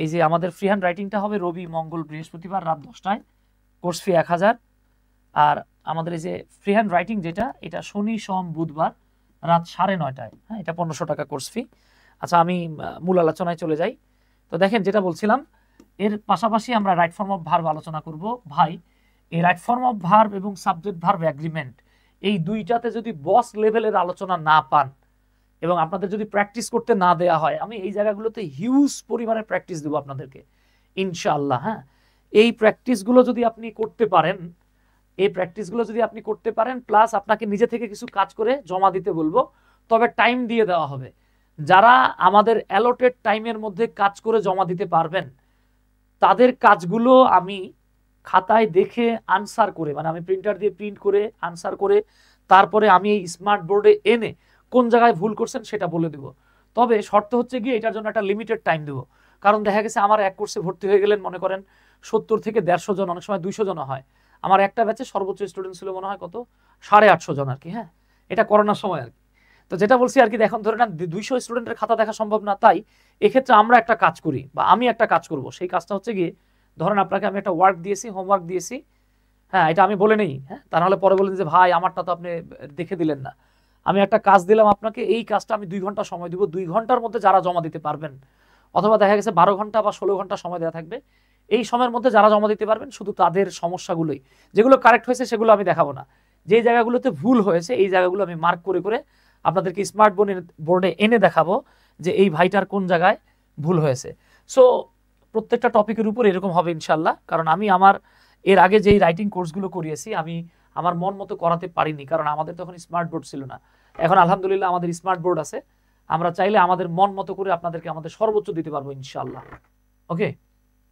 এই যে আমাদের ফ্রি হ্যান্ড রাইটিংটা হবে রবি মঙ্গল বৃহস্পতিবার রাত 10টায়, কোর্স ফি 1000। আর আমাদের এই যে ফ্রি হ্যান্ড রাইটিং যেটা, এটা শনি সোম বুধবার রাত 9:30টায়। হ্যাঁ, এটা 1500 টাকা কোর্স ফি। আচ্ছা আমি মূল আলোচনায় চলে যাই। তো দেখেন যেটা বলছিলাম, এর পাশাপাশি আমরা রাইট ফর্ম অফ ভার্ব আলোচনা করব। ভাই এই রাইট ফর্ম অফ ভার্ব এবং সাবজেক্ট ভার্ব এগ্রিমেন্ট এই দুইটাতে যদি বস লেভেলের আলোচনা না পান এবং আপনাদের যদি প্র্যাকটিস করতে না দেয়া হয়, আমি এই জায়গাগুলোতে হিউজ পরিমাণে প্র্যাকটিস দেবো আপনাদেরকে ইনশাআল্লাহ। হ্যাঁ, এই প্র্যাকটিসগুলো যদি আপনি করতে পারেন, প্লাস আপনাকে নিজে থেকে কিছু কাজ করে জমা দিতে বলবো, তবে টাইম দিয়ে দেওয়া হবে। যারা আমাদের অ্যালোটেড টাইমের মধ্যে কাজ করে জমা দিতে পারবেন, তাদের কাজগুলো আমি খাতায় দেখে আনসার করে, মানে আমি প্রিন্টার দিয়ে প্রিন্ট করে আনসার করে তারপরে আমি এই স্মার্ট বোর্ডে এনে কোন জায়গায় ভুল করছেন সেটা বলে দেব। তবে শর্ত হচ্ছে গিয়ে এটার জন্য একটা লিমিটেড টাইম দেবো। কারণ দেখা গেছে আমার এক কোর্সে ভর্তি হয়ে গেলেন মনে করেন 70 থেকে 150 জন, অনেক সময় 200 জন হয়। আমার একটা ব্যাচে সর্বোচ্চ স্টুডেন্ট ছিল মনে হয় কত 850 জন আর কি। হ্যাঁ, এটা করোনার সময় আর কি। তো যেটা বলছি আর কি, এখন ধরে নেন 200 স্টুডেন্টের খাতা দেখা সম্ভব না, তাই এক্ষেত্রে আমরা একটা কাজ করি বা আমি একটা কাজ করব। সেই কাজটা হচ্ছে গিয়ে, ধরেন আপনাকে আমি একটা ওয়ার্ক দিয়েছি, হোমওয়ার্ক দিয়েছি, হ্যাঁ এটা আমি বলে নেই, হ্যাঁ তা নাহলে পরে বলেন যে ভাই আমারটা তো আপনি দেখে দিলেন না। আমি একটা কাজ দিলাম আপনাকে, এই কাজটা আমি 2 ঘন্টা সময় দিব, 2 ঘন্টার মধ্যে যারা জমা দিতে পারবেন, অথবা দেখা গেছে 12 ঘন্টা বা 16 ঘন্টা সময় দেওয়া থাকবে, এই সময়ের মধ্যে যারা জমা দিতে পারবেন, শুধু তাদের সমস্যাগুলোই, যেগুলো কারেক্ট হয়েছে সেগুলো আমি দেখাবো না, যে জায়গাগুলোতে ভুল হয়েছে এই জায়গাগুলো আমি মার্ক করে করে আপনাদেরকে স্মার্ট বোর্ডে এনে দেখাবো যে এই ভাইটার কোন জায়গায় ভুল হয়েছে। সো প্রত্যেকটা টপিকের উপর এরকম হবে ইনশাল্লাহ, কারণ আমি আমার এর আগে যেই রাইটিং কোর্সগুলো করিয়েছি আমি আমার মন মতো করাতে পারিনি, কারণ আমাদের তখন স্মার্ট বোর্ড ছিল না। এখন আলহামদুলিল্লাহ আমাদের স্মার্ট বোর্ড আছে, আমরা চাইলে আমাদের মন মতো করে আপনাদেরকে আমাদের সর্বোচ্চ দিতে পারবো ইনশাল্লাহ। ওকে,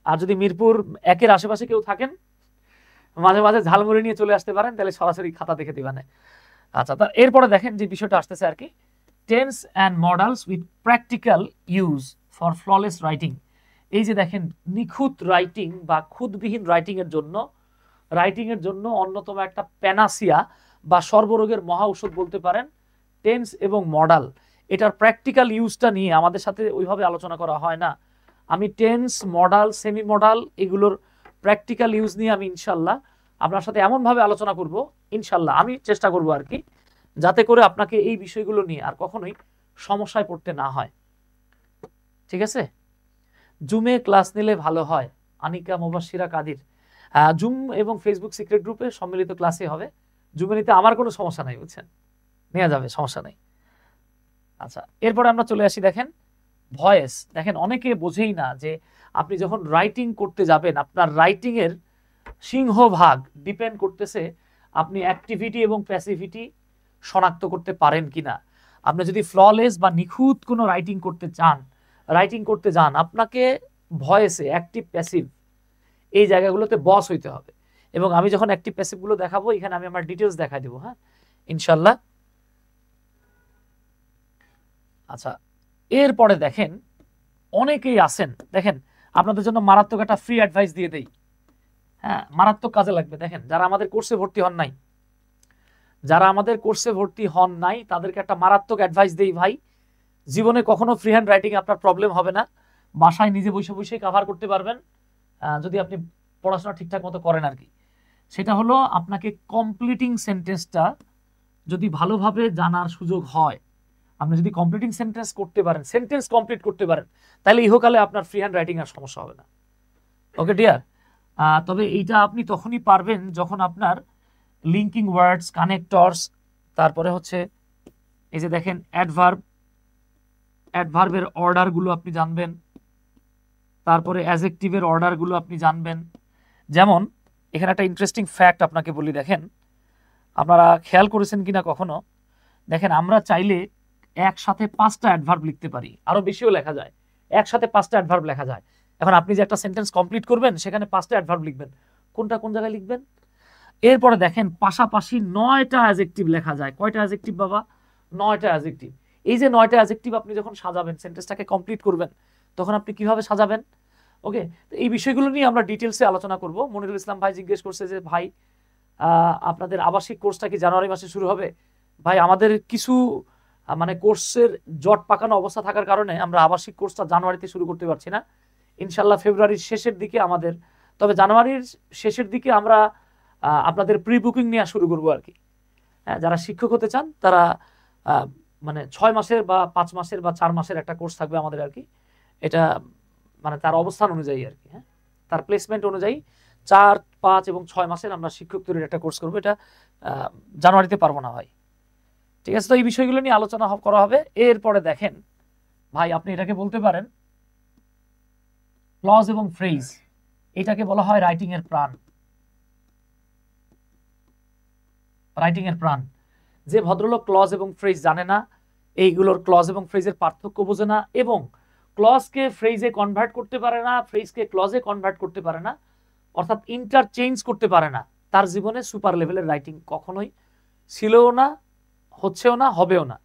আর যদি মিরপুর 1-এর আশেপাশে কেউ থাকেন, মাঝে মাঝে ঝালমুড়ি নিয়ে চলে আসতে পারেন, তাহলে সরাসরি খাতা দেখে দিবেন। আচ্ছা, তার এরপরে দেখেন যে বিষয়টা আসতেছে আর কি, tense and modals with practical use for flawless writing. এই যে দেখেন, নিখুঁত রাইটিং বা খুঁতবিহীন রাইটিং এর জন্য অন্যতম একটা প্যানাসিয়া বা সর্বরোগের মহা ঔষধ বলতে পারেন টেন্স এবং মডেল। এটার প্র্যাকটিক্যাল ইউজটা নিয়ে আমাদের সাথে ওইভাবে আলোচনা করা হয় না। আমি টেন্স, মডেল, সেমি মডেল এগুলোর প্র্যাকটিক্যাল ইউজ নিয়ে আমি ইনশাল্লাহ আপনার সাথে এমনভাবে আলোচনা করব, ইনশাল্লাহ আমি চেষ্টা করব আর কি, যাতে করে আপনাকে এই বিষয়গুলো নিয়ে আর কখনোই সমস্যায় পড়তে না হয়। ঠিক আছে, জুমে ক্লাস নিলে ভালো হয়, আনিকা মুবাশশিরা কাদির। জুম এবং ফেসবুক সিক্রেট গ্রুপে সম্মিলিত ক্লাসে হবে, জুমে নিতে আমার কোনো সমস্যা নাই, বুঝছেন, নেওয়া যাবে, সমস্যা নেই। আচ্ছা, এরপরে আমরা চলে আসি, দেখেন ভয়েস। দেখেন অনেকে বোঝেই না যে আপনি যখন রাইটিং করতে যাবেন, আপনার রাইটিং এর সিংহভাগ ডিপেন্ড করতেছে আপনি অ্যাক্টিভিটি এবং প্যাসিভিটি শনাক্ত করতে পারেন কিনা। আপনি যদি ফ্ললেস বা নিখুঁত কোনো রাইটিং করতে যান, আপনাকে ভয়েসে অ্যাক্টিভ প্যাসিভ এই জায়গাগুলোতে বস হইতে হবে। এবং আমি যখন অ্যাক্টিভ প্যাসিভগুলো দেখাবো, এখানে আমি আমার ডিটেলস দেখাই দেবো, হ্যাঁ ইনশাল্লাহ। আচ্ছা, এরপরে দেখেন অনেকেই আছেন, দেখেন আপনাদের জন্য মারাত্মক একটা ফ্রি অ্যাডভাইস দিয়ে দেই, হ্যাঁ মারাত্মক কাজে লাগবে। দেখেন যারা আমাদের কোর্সে ভর্তি হন নাই, তাদেরকে একটা মারাত্মক অ্যাডভাইস দেই ভাই, জীবনে কখনো ফ্রি হ্যান্ড রাইটিং আপনার প্রবলেম হবে না, বাসায় নিজে বসে বসে কভার করতে পারবেন যদি আপনি পড়াশোনা ঠিকঠাক মতো করেন আর কি। সেটা হলো আপনাকে কমপ্লিটিং সেন্টেন্সটা যদি ভালোভাবে জানার সুযোগ হয়, আপনি যদি কমপ্লিটিং সেন্টেন্স কমপ্লিট করতে পারেন, তাহলে ইহকালে আপনার ফ্রি হ্যান্ড রাইটিং আর সমস্যা হবে না। ওকে ডিয়ার, তবে এইটা আপনি তখনই পারবেন যখন আপনার লিঙ্কিং ওয়ার্ডস, কানেক্টরস, তারপরে হচ্ছে এই যে দেখেন অ্যাডভার্বের অর্ডারগুলো আপনি জানবেন, তারপরে অ্যাডজেক্টিভের অর্ডারগুলো আপনি জানবেন। যেমন এখানে একটা ইন্টারেস্টিং ফ্যাক্ট আপনাকে বলি, দেখেন আপনারা খেয়াল করেছেন কিনা কখনো, দেখেন আমরা চাইলে একসাথে 5টা অ্যাডভার্ব লিখতে পারি, আরো বেশিও লেখা যায়, একসাথে 5টা অ্যাডভার্ব লেখা যায়। এখন আপনি যে একটা সেন্টেন্স কমপ্লিট করবেন, সেখানে 5টা অ্যাডভার্ব লিখবেন, কোনটা কোন জায়গায় লিখবেন। এরপরে দেখেন পাশাপাশি 9টা অ্যাডজেক্টিভ লেখা যায়। কয়টা অ্যাডজেক্টিভ বাবা? 9টা অ্যাডজেক্টিভ। এই যে 9টা অ্যাডজেক্টিভ আপনি যখন সাজাবেন, সেন্টেন্সটাকে কমপ্লিট করবেন, তখন আপনি কিভাবে সাজাবেন? ওকে, তো এই বিষয়গুলো নিয়ে আমরা ডিটেলসে আলোচনা করব। মনিরুল ইসলাম ভাই জিজ্ঞেস করছে যে ভাই আপনাদের আবাসিক কোর্সটা কি জানুয়ারি মাসে শুরু হবে? ভাই আমাদের কিছু মানে কোর্সের জট পাকানো অবস্থা থাকার কারণে আমরা আবাসিক কোর্সটা জানুয়ারিতে শুরু করতে পারছি না। ইনশাল্লাহ ফেব্রুয়ারির শেষের দিকে আমাদের, তবে জানুয়ারির শেষের দিকে আমরা আপনাদের প্রি বুকিং নেওয়া শুরু করবো আর কি। হ্যাঁ, যারা শিক্ষক হতে চান তারা মানে 6 মাসের বা 5 মাসের বা 4 মাসের একটা কোর্স থাকবে আমাদের আর কি। এটা মানে তার অবস্থান অনুযায়ী আর কি, হ্যাঁ তার প্লেসমেন্ট অনুযায়ী 4, 5 এবং 6 মাসের আমরা শিক্ষক তৈরির একটা কোর্স করবো। এটা জানুয়ারিতে পারবো না ভাই, ঠিক আছে? তো এই বিষয়গুলো নিয়ে আলোচনা করা হবে। এরপরে দেখেন ভাই, আপনি এটাকে বলতে পারেন ক্লজ এবং ফ্রেজ, এটাকে বলা হয় রাইটিং এর প্রাণ। যে ভদ্রলোক ক্লজ এবং ফ্রেজ জানে না, এইগুলোর ক্লজ এবং ফ্রেজের পার্থক্য বোঝে না, এবং ক্লজকে ফ্রেজে কনভার্ট করতে পারে না, ফ্রেজকে ক্লজে কনভার্ট করতে পারে না, অর্থাৎ ইন্টারচেঞ্জ করতে পারে না, তার জীবনে সুপার লেভেলের রাইটিং কখনোই ছিলও না, হচ্ছেও না, হবেও না।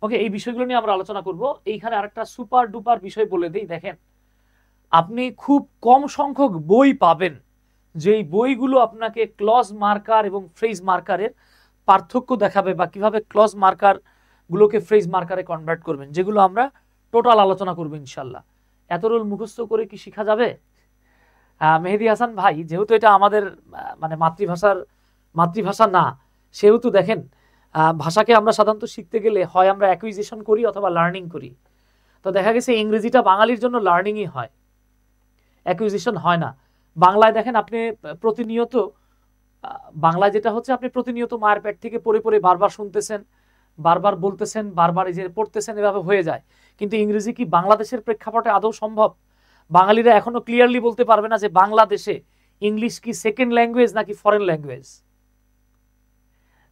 ওকে, এই বিষয়গুলো নিয়ে আমরা আলোচনা করব। এইখানে আরেকটা সুপার ডুপার বিষয় বলে দিই, দেখেন আপনি খুব কম সংখ্যক বই পাবেন যেই বইগুলো আপনাকে ক্লজ মার্কার এবং ফ্রেজ মার্কারের পার্থক্য দেখাবে, বা কিভাবে ক্লজ মার্কার গুলোকে ফ্রেজ মার্কারে কনভার্ট করবেন, যেগুলো আমরা টোটাল আলোচনা করবো ইনশাল্লাহ। এত রুল মুখস্থ করে কি শেখা যাবে? মেহেদি হাসান ভাই, যেহেতু এটা আমাদের মানে মাতৃভাষা না, সেহেতু দেখেন ভাষাকে আমরা সাধারণত শিখতে গেলে হয় আমরা অ্যাকুইজিশন করি অথবা লার্নিং করি। তো দেখা গেছে ইংরেজিটা বাঙালির জন্য লার্নিংই হয়, অ্যাকুইজিশন হয় না। বাংলায় দেখেন আপনি প্রতিনিয়ত, বাংলায় যেটা হচ্ছে আপনি প্রতিনিয়ত মায়ের পেট থেকে পড়ে পড়ে বারবার শুনতেছেন, বারবার বলতেছেন, বারবার এই যে পড়তেছেন, এভাবে হয়ে যায়। কিন্তু ইংরেজি কি বাংলাদেশের প্রেক্ষাপটে আদৌ সম্ভব? বাঙালিরা এখনো ক্লিয়ারলি বলতে পারবে না যে বাংলাদেশে ইংলিশ কি সেকেন্ড ল্যাঙ্গুয়েজ নাকি ফরেন ল্যাঙ্গুয়েজ।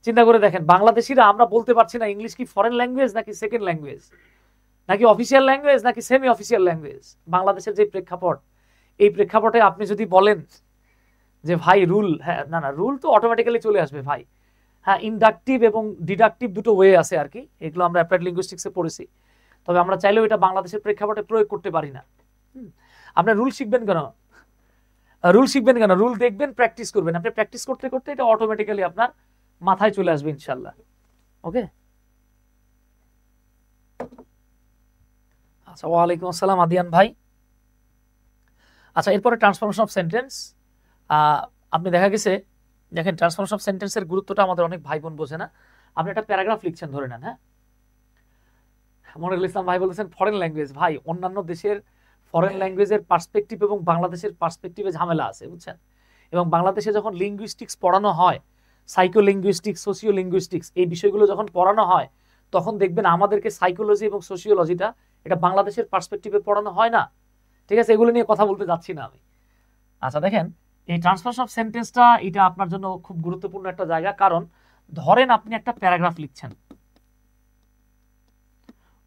চিন্তা করে দেখেন, বাংলাদেশিরা আমরা বলতে পারছি না ইংলিশ কি ফরেন ল্যাঙ্গুয়েজ নাকি সেকেন্ড ল্যাঙ্গুয়েজ, নাকি অফিসিয়াল ল্যাঙ্গুয়েজ নাকি সেমি অফিসিয়াল ল্যাঙ্গুয়েজ। বাংলাদেশের যে প্রেক্ষাপট, এই প্রেক্ষাপটে আপনি যদি বলেন যে ভাই রুল, হ্যাঁ না রুল তো অটোমেটিক্যালি চলে আসবে ভাই। হ্যাঁ, ইনডাকটিভ এবং ডিডাকটিভ দুটো ওয়ে আছে আর কি, এগুলো আমরা অ্যাপ্লাইড লিঙ্গুইস্টিক্সে পড়েছি। তবে আমরা চাইলেও এটা বাংলাদেশের প্রেক্ষাপটে প্রয়োগ করতে পারি না। আপনার রুল শিখবেন কেন? রুল দেখবেন, প্র্যাকটিস করবেন। আপনি প্র্যাকটিস করতে করতে এটা অটোমেটিক্যালি আপনার মাথায় চলে আসবে ইনশাল্লাহ। ওকে, আচ্ছা, ওয়ালাইকুম আসসালাম আদিয়ান ভাই। আচ্ছা, এরপরে ট্রান্সফরমেশন অফ সেন্টেন্স। আপনি দেখা গেছে দেখেন ট্রান্সফরমেশন অফ সেন্টেন্সের গুরুত্বটা আমাদের অনেক ভাই বোন বোঝে না। আপনি একটা প্যারাগ্রাফ লিখছেন ধরে নেন, হ্যাঁ, মনিরুল ইসলাম ভাই বলেছেন ফরেন ল্যাঙ্গুয়েজ। ভাই, অন্যান্য দেশের ফরেন ল্যাঙ্গুয়েজের পার্সপেক্টিভ এবং বাংলাদেশের পার্সপেক্টিভে ঝামেলা আছে, বুঝছেন। এবং বাংলাদেশে যখন লিঙ্গুইস্টিক্স পড়ানো হয়, সাইকো লিঙ্গুইস্টিক্স, সোশিও লিঙ্গুইস্টিক্স, এই বিষয়গুলো যখন পড়ানো হয়, তখন দেখবেন আমাদেরকে সাইকোলজি এবং সোশিওলজিটা এটা বাংলাদেশের পার্সপেক্টিভে পড়ানো হয় না। ঠিক আছে, এগুলো নিয়ে কথা বলতে যাচ্ছি না আমি। আচ্ছা, দেখেন এই ট্রান্সফরমেশন অফ সেন্টেন্সটা এটা আপনার জন্য খুব গুরুত্বপূর্ণ একটা জায়গা। কারণ ধরেন আপনি একটা প্যারাগ্রাফ লিখছেন,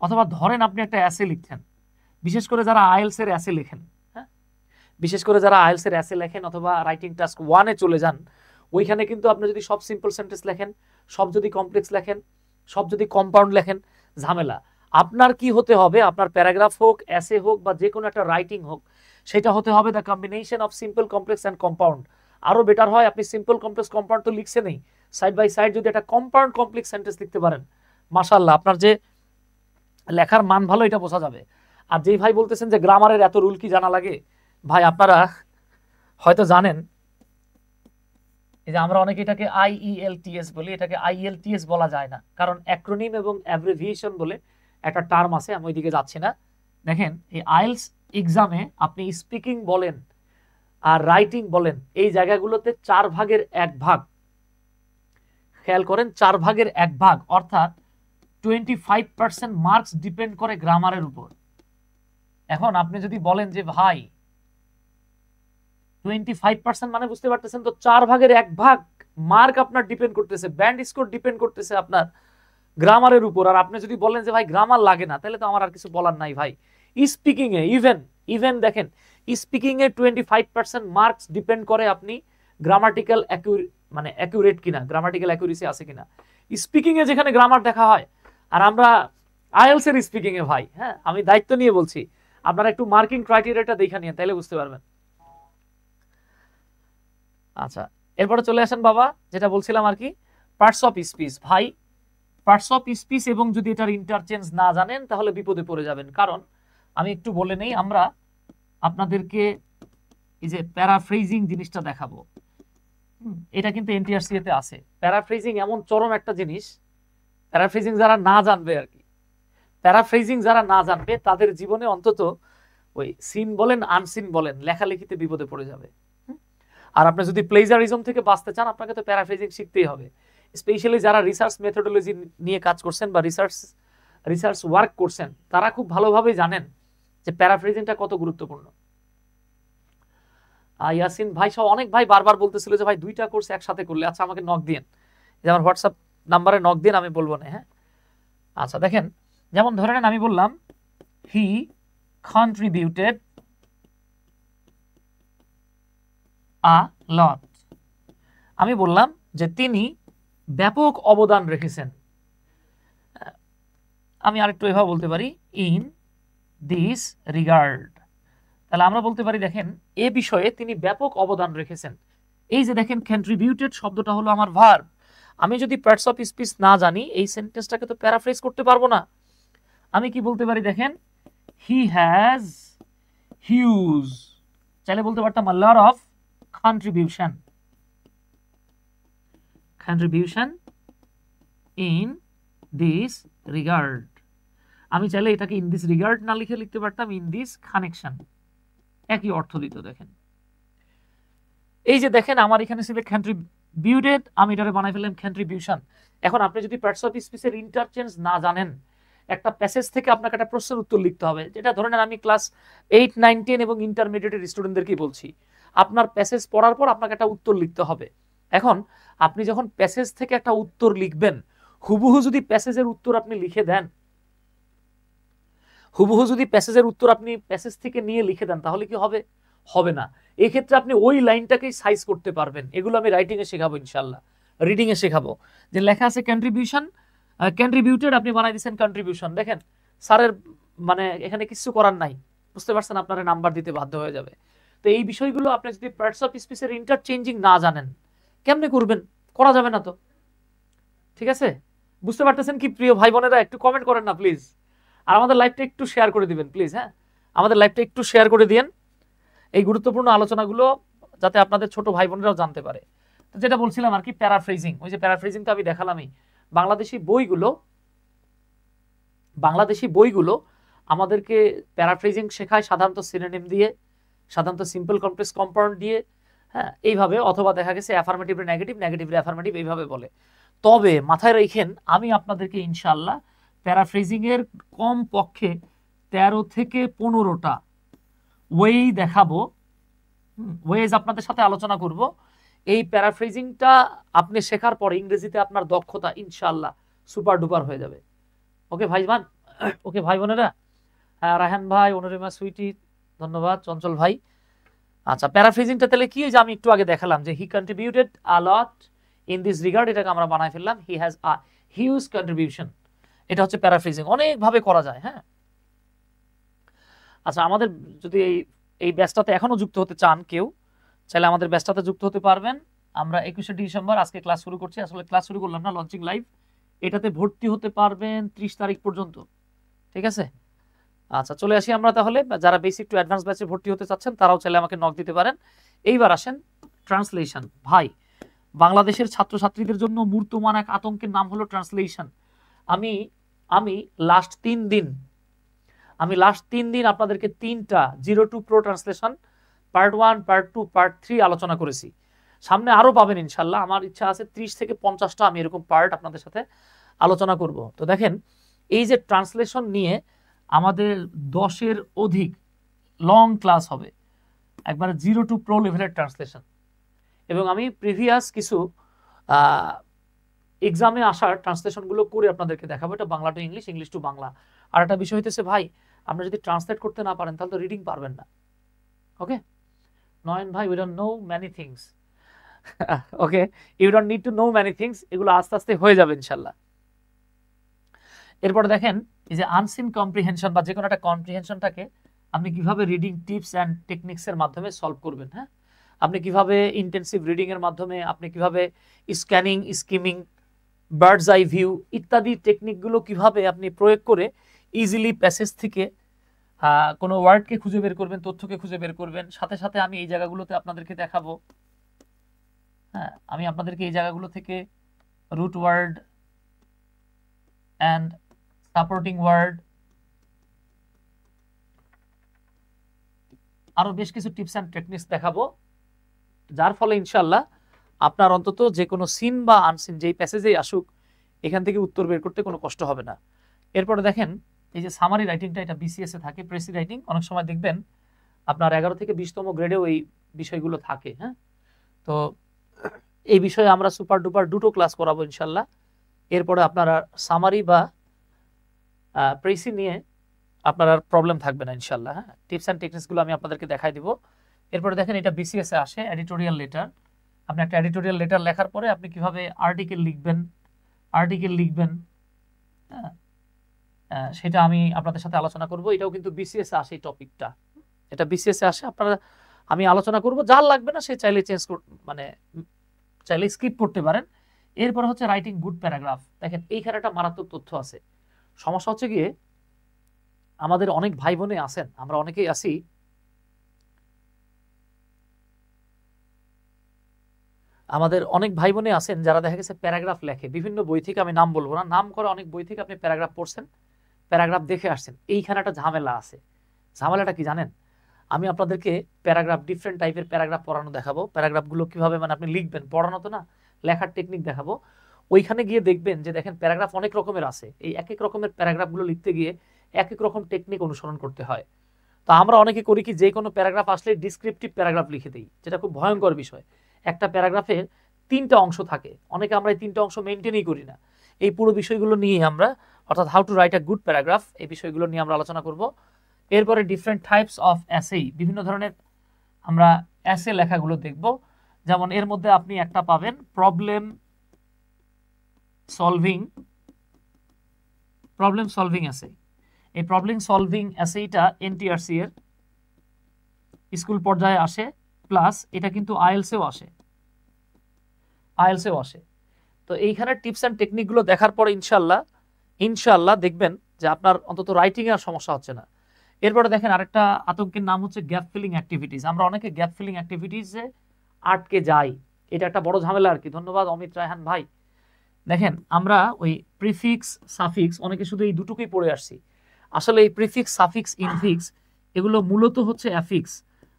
অথবা ধরেন আপনি একটা অ্যাসে লিখছেন। বিশেষ করে যারা আইএলস এর অ্যাসে লেখেন, হ্যাঁ, বিশেষ করে যারা আইএলস এর অ্যাসে লেখেন অথবা রাইটিং টাস্ক 1-এ চলে যান, ওইখানে কিন্তু আপনি যদি সব সিম্পল সেন্টেন্স লেখেন, সব যদি কমপ্লেক্স লেখেন, সব যদি কম্পাউন্ড লেখেন, ঝামেলা। আপনার কি হতে হবে, আপনার প্যারাগ্রাফ হোক, অ্যাসে হোক, বা যে কোনো একটা রাইটিং হোক, সেটা হতে হবে the combination of simple, complex and compound. আরো বেটার হয় আপনি সিম্পল, কমপ্লেক্স, কম্পাউন্ড তো লিখছেনই, সাইড বাই সাইড যদি একটা কম্পাউন্ড কমপ্লেক্স সেন্টেন্স লিখতে পারেন, মাশাআল্লাহ, আপনার যে লেখার মান ভালো এটা বোঝা যাবে। আর যেই ভাই বলতেছেন যে গ্রামারের এত রুল কি জানা লাগে, ভাই আপনারা হয়তো জানেন এই যে আমরা অনেকে এটাকে IELTS বলি, এটাকে IELTS বলা যায় না, কারণ অ্যাক্রোনিম এবং অ্যাব্রিভিয়েশন বলে একটা টার্ম আছে, আমি ওইদিকে যাচ্ছি না। দেখেন এই আইএলস এক্সামে আপনি স্পিকিং বলেন আর রাইটিং বলেন, এই জায়গাগুলোতে 4 ভাগের 1 ভাগ, খেয়াল করেন 4 ভাগের 1 ভাগ, অর্থাৎ 25% মার্কস ডিপেন্ড করে গ্রামারের উপর। এখন আপনি যদি বলেন যে ভাই 25% মানে বুঝতে পারতেছেন তো, 4 ভাগের 1 ভাগ মার্ক আপনার ডিপেন্ড করতেছে, ব্যান্ড স্কোর ডিপেন্ড করতেছে আপনার গ্রামারের উপর। আর আপনি যদি বলেন যে ভাই গ্রামার লাগে না, তাহলে তো আমার আর কিছু বলার নাই ভাই। স্পিকিং এ ইভেন দেখেন স্পিকিং এ 25% মার্কস ডিপেন্ড করে আপনি গ্রামাটিক্যাল মানে অ্যাকুরেট কিনা, গ্রামাটিক্যাল অ্যাকুরেসি আছে কিনা। স্পিকিং এ যেখানে গ্রামার দেখা হয়, আর আমরা আইএলস এর স্পিকিং এ ভাই, হ্যাঁ, আমি দায়িত্ব নিয়ে বলছি, আপনারা একটু মার্কিং ক্রাইটেরিয়াটা দেখে নিন, তাহলে বুঝতে পারবেন। আচ্ছা, এরপরে চলে আসেন বাবা, যেটা বলছিলাম আর কি, পার্টস অফ স্পিচ। ভাই, পার্টস অফ স্পিচ এবং যদি এটার ইন্টারচেঞ্জ না জানেন তাহলে বিপদে পড়ে যাবেন। কারণ আমি একটু বলে নেই, আমরা আপনাদেরকে এই যে প্যারাফ্রেজিং জিনিসটা দেখাবো, এটা কিন্তু এনটিআরসি তে আছে। প্যারাফ্রেজিং এমন চরম একটা জিনিস, প্যারাফ্রেজিং যারা না জানবে আর কি, প্যারাফ্রেজিং যারা না জানবে তাদের জীবনে অন্তত ওই সিন বলেন আনসিন বলেন লেখালেখিতে বিপদে পড়ে যাবে। আর আপনি যদি প্লেজারিজম থেকে বাঁচতে চান, আপনাকে তো প্যারাফ্রেজিং শিখতেই হবে। স্পেশালি যারা রিসার্চ মেথোডোলজি নিয়ে কাজ করছেন বা রিসার্চ ওয়ার্ক করছেন, তারা খুব ভালোভাবে জানেন যে প্যারাফ্রেজিংটা কত গুরুত্বপূর্ণ। ইয়াসিন ভাই সব অনেক ভাই বারবার বলতেছিল যে ভাই 2টা কোর্স একসাথে করলে, আচ্ছা আমাকে নক দিন, যে আমার হোয়াটসঅ্যাপ নাম্বারে নক দিন, আমি বলবো না, হ্যাঁ। আচ্ছা দেখেন, যেমন ধরে নেন আমি বললাম হি কন্ট্রিবিউটেড আ লট, আমি বললাম যে তিনি ব্যাপক অবদান রেখেছেন। আমি আরেকটু এভাবে বলতে পারি, ইন দিস রিগার্ড। তাহলে আমরা বলতে পারি দেখেন এ বিষয়ে তিনি ব্যাপক অবদান রেখেছেন। এই যে দেখেন কন্ট্রিবিউটেড শব্দটা হলো আমার ভার্ব, আমি যদি পার্টস অফ স্পিচ না জানি এই সেন্টেন্সটাকে তো প্যারাফ্রেজ করতে পারবো না। আমি কি বলতে পারি দেখেন, হি হ্যাজ হিউজ, চাইলে বলতে পারতাম a lot of contribution in this regard। আমি চাইলে এটাকে ইন দিস রিগার্ড না লিখে লিখতে পারতাম ইন দিস কানেকশন, একই অর্থ দিত। দেখেন এই যে দেখেন আমার এখানে ছিল কন্ট্রিবিউটেড, আমি এটারে বানাই ফেললাম কন্ট্রিবিউশন। এখন আপনি যদি পার্টস অফ স্পিচের ইন্টারচেঞ্জ না জানেন, একটা প্যাসেজ থেকে আপনাকে একটা প্রশ্নের উত্তর লিখতে হবে, যেটা ধরে নেন আমি ক্লাস 8, 9, 10 এবং ইন্টারমিডিয়েটের স্টুডেন্টদেরকে বলছি, আপনার প্যাসেজ পড়ার পর আপনাকে একটা উত্তর লিখতে হবে। এখন আপনি যখন প্যাসেজ থেকে একটা উত্তর লিখবেন, হুবহু যদি প্যাসেজের উত্তর আপনি লিখে দেন, হুবহু যদি প্যাসেজের উত্তর আপনি প্যাসেজ থেকে নিয়ে লিখে দেন, তাহলে কি হবে? হবে না। এই ক্ষেত্রে আপনি ওই লাইনটাকেই সাইজ করতে পারবেন। এগুলো আমি রাইটিং এ শেখাবো ইনশাআল্লাহ, রিডিং এ শেখাবো। যে লেখা আছে কন্ট্রিবিউশন, কন্ট্রিবিউটেড, আপনি বানাই দিয়েছেন কন্ট্রিবিউশন। দেখেন স্যারের মানে এখানে কিছু করার নাই, বুঝতে পারছেন? আপনারা নাম্বার দিতে বাধ্য হয়ে যাবে। তো এই বিষয়গুলো আপনি যদি পার্টস অফ স্পিচের ইন্টারচেঞ্জিং না জানেন, কেমনে করবেন? করা যাবে না তো, ঠিক আছে? বুঝতে পারতেছেন কি প্রিয় ভাই বোনেরা? একটু কমেন্ট করেন না প্লিজ, আর আমাদের লাইভটা একটু শেয়ার করে দিবেন প্লিজ। হ্যাঁ, আমাদের লাইভটা একটু শেয়ার করে দিয়েন, এই গুরুত্বপূর্ণ আলোচনাগুলো যাতে আপনাদের ছোট ভাই বোনেরাও জানতে পারে। তো যেটা বলছিলাম আর কি, প্যারাফ্রেজিং, ওই যে প্যারাফ্রেজিংটা আমি দেখালামই। বাংলাদেশি বইগুলো আমাদেরকে প্যারাফ্রেজিং শেখায় সাধারণত সিনোনিম দিয়ে, সাধারণত সিম্পল কমপ্লেক্স কম্পাউন্ড দিয়ে, হ্যাঁ এইভাবে, অথবা দেখা গেছে অ্যাফার্মেটিভ নেগেটিভ, নেগেটিভ অ্যাফার্মেটিভ, এইভাবে বলে। তবে মাথায় রেখেন, আমি আপনাদেরকে ইনশাআল্লাহ প্যারাফ্রেজিং এর কম পক্ষে 13 থেকে 15টা ওয়েই দেখাবো, ওয়েজ আপনাদের সাথে আলোচনা করব। এই প্যারাফ্রেজিংটা আপনি শেখার পরে ইংরেজিতে আপনার দক্ষতা ইনশাআল্লাহ সুপার ডুপার হয়ে যাবে। ওকে ভাইজান, ওকে ভাই বোনেরা। হ্যাঁ, রায়হান ভাই, অনুরিমা সুইটি, ধন্যবাদ, চঞ্চল ভাই। আচ্ছা, প্যারাফ্রেজিংটা তাহলে কি? যে আমি একটু আগে দেখালাম যে he contributed a lot in this regard, এটাকে আমরা বানাই ফেললাম he has a huge contribution. এটা হচ্ছে প্যারাফ্রেজিং, অনেকভাবে করা যায়। হ্যাঁ, আচ্ছা, আমাদের যদি এই ব্যাচটাতে এখনো যুক্ত হতে চান কেউ, চাইলে আমাদের ব্যাচটাতে যুক্ত হতে পারবেন। আমরা 21শে ডিসেম্বর আজকে ক্লাস শুরু করছি, আসলে ক্লাস শুরু করলাম না, লঞ্চিং লাইভ। এটাতে ভর্তি হতে পারবেন 30 তারিখ পর্যন্ত, ঠিক আছে? আচ্ছা, চলে আসি আমরা তাহলে। যারা বেসিক টু অ্যাডভান্স ব্যাচে ভর্তি হতে চাচ্ছেন তারাও চাইলে আমাকে নক দিতে পারেন। এইবার আসেন ট্রান্সলেশন। ভাই, বাংলাদেশের ছাত্রছাত্রীদের জন্য মূর্তমান এক আতঙ্কের নাম হলো ট্রান্সলেশন। আমি লাস্ট 3 দিন আপনাদেরকে 3টা 0 to Pro translation part 1, part 2, part 3 আলোচনা করেছি। সামনে আরো পাবেন ইনশাল্লাহ। আমার ইচ্ছা আছে 30 থেকে 50টা আমি এরকম পার্ট আপনাদের সাথে আলোচনা করব। তো দেখেন, এই যে ট্রান্সলেশন নিয়ে আমাদের 10-এর অধিক লং ক্লাস হবে, একবারে 0 to Pro লেভেলের ট্রান্সলেশন। এবং আমি প্রিভিয়াস কিছু এক্সামে আসার ট্রান্সলেশনগুলো করে আপনাদেরকে দেখাবো। এটা Bangla to English, English to Bangla. আর একটা বিষয় হইতেছে ভাই, আপনি যদি ট্রান্সলেট করতে না পারেন তাহলে তো রিডিং পারবেন না। ওকে নয়ন ভাই, we don't know many things. Okay, you don't need to know many things, এগুলো আস্তে আস্তে হয়ে যাবে ইনশাল্লাহ। এরপরে দেখেন, এই যে আনসিন কম্প্রিহেনশন বা যে কোনো একটা কম্প্রিহেনশনটাকে আপনি কিভাবে রিডিং টিপস অ্যান্ড টেকনিক্সের মাধ্যমে সলভ করবেন। হ্যাঁ, আপনি কিভাবে ইন্টেন্সিভ রিডিং এর মাধ্যমে, আপনি কিভাবে scanning, skimming, birds eye view ইত্যাদি টেকনিকগুলো কিভাবে আপনি প্রয়োগ করে ইজিলি প্যাসেজ থেকে কোনো ওয়ার্ডকে খুঁজে বের করবেন, তথ্যকে খুঁজে বের করবেন। সাথে সাথে আমি এই জায়গাগুলোতে আপনাদেরকে দেখাবো, হ্যাঁ, আমি আপনাদেরকে এই জায়গাগুলো থেকে root word and supporting word, আরো বেশ কিছু টিপস অ্যান্ড টেকনিক্স দেখাবো, যার ফলে ইনশাল্লাহ আপনার অন্তত যে কোনো সিন বা আনসিন যেই প্যাসেজেই আসুক, এখান থেকে উত্তর বের করতে কোনো কষ্ট হবে না। এরপরে দেখেন, এই যে সামারি রাইটিংটা, এটা বিসিএস এ থাকে, প্রেসি রাইটিং। অনেক সময় দেখবেন আপনার 11 থেকে 20তম গ্রেডেও এই বিষয়গুলো থাকে। হ্যাঁ, তো এই বিষয়ে আমরা সুপার ডুপার 2টো ক্লাস করাবো ইনশাল্লাহ। এরপরে আপনারা সামারি বা প্রেসি নিয়ে আপনার আর প্রবলেম থাকবে না ইনশাল্লাহ। হ্যাঁ, টিপস অ্যান্ড টেকনিক্সগুলো আমি আপনাদেরকে দেখাই দিব। এরপরে দেখেন, এটা বিসিএস এ আসে, এডিটোরিয়াল লেটার। আপনি একটা এডিটোরিয়াল লেটার লেখার পরে আপনি কিভাবে আর্টিকেল লিখবেন, হ্যাঁ, সেটা আমি আপনাদের সাথে আলোচনা করব। এটাও কিন্তু বিসিএস এ আসে, এই টপিকটা, এটা বিসিএস এ আসে। আপনারা, আমি আলোচনা করব, যার লাগবে না সে চাইলে চেঞ্জ, মানে চাইলে স্কিপ করতে পারেন। এরপর হচ্ছে রাইটিং গুড প্যারাগ্রাফ। দেখেন এইখানে একটা মারাত্মক তথ্য আছে। সমস্যা হচ্ছে গিয়ে আমাদের অনেক ভাই বোনে আছেন, আমরা অনেকেই আছি আমাদের অনেক ভাই বোনে আছেন যারা দেখা গেছে প্যারাগ্রাফ লেখে বিভিন্ন বই থেকে, আমি নাম বলবো না, নাম করে অনেক বই থেকে আপনি প্যারাগ্রাফ পড়ছেন, প্যারাগ্রাফ দেখে আসছেন। এইখানে একটা ঝামেলা আছে। ঝামেলাটা কি জানেন? আমি আপনাদেরকে প্যারাগ্রাফ, ডিফারেন্ট টাইপের প্যারাগ্রাফ পড়ানো দেখাবো। প্যারাগ্রাফগুলো কিভাবে মানে আপনি লিখবেন, পড়ানো তো না, লেখার টেকনিক দেখাবো। ওইখানে গিয়ে দেখবেন যে দেখেন প্যারাগ্রাফ অনেক রকমের আছে। এই এক এক রকমের প্যারাগ্রাফগুলো লিখতে গিয়ে এক এক রকম টেকনিক অনুসরণ করতে হয়। তো আমরা অনেকে করি কি, যে কোনো প্যারাগ্রাফ আসলে ডিসক্রিপটিভ প্যারাগ্রাফ লিখে দিই, যেটা খুব ভয়ঙ্কর বিষয়। একটা প্যারাগ্রাফের 3টা অংশ থাকে, অনেকে আমরা এই 3টা অংশ মেনটেনই করি না। এই পুরো বিষয়গুলো নিয়ে আমরা, অর্থাৎ how to write a good paragraph, এই বিষয়গুলো নিয়ে আমরা আলোচনা করব। এরপরে ডিফারেন্ট টাইপস অফ অ্যাসে, বিভিন্ন ধরনের আমরা অ্যাসে লেখাগুলো দেখব। যেমন এর মধ্যে আপনি একটা পাবেন প্রবলেম সলভিং অ্যাসে। এই প্রবলেম সলভিং অ্যাসেটা এনটিআরসি এর স্কুল পর্যায়ে আসে, প্লাস এটা কিন্তু আইএলসেও আসে। তো এইখানে টিপস অ্যান্ড টেকনিকগুলো দেখার পরে ইনশাআল্লাহ দেখবেন যে আপনার অন্তত রাইটিং এর সমস্যা হচ্ছে না। এরপরে দেখেন আরেকটা আতঙ্কের নাম হচ্ছে গ্যাপ ফিলিং অ্যাক্টিভিটিস। আমরা অনেকে গ্যাপ ফিলিং অ্যাক্টিভিটিসে আটকে যাই, এটা একটা বড় ঝামেলা আর কি। ধন্যবাদ অমিত রায়হান ভাই। দেখেন আমরা ওই প্রিফিক্স সাফিক্স অনেকে শুধু এই দুটোকেই পড়ে আসছি। আসলে এই প্রিফিক্স সাফিক্স ইনফিক্স এগুলো মূলত হচ্ছে অ্যাফিক্স।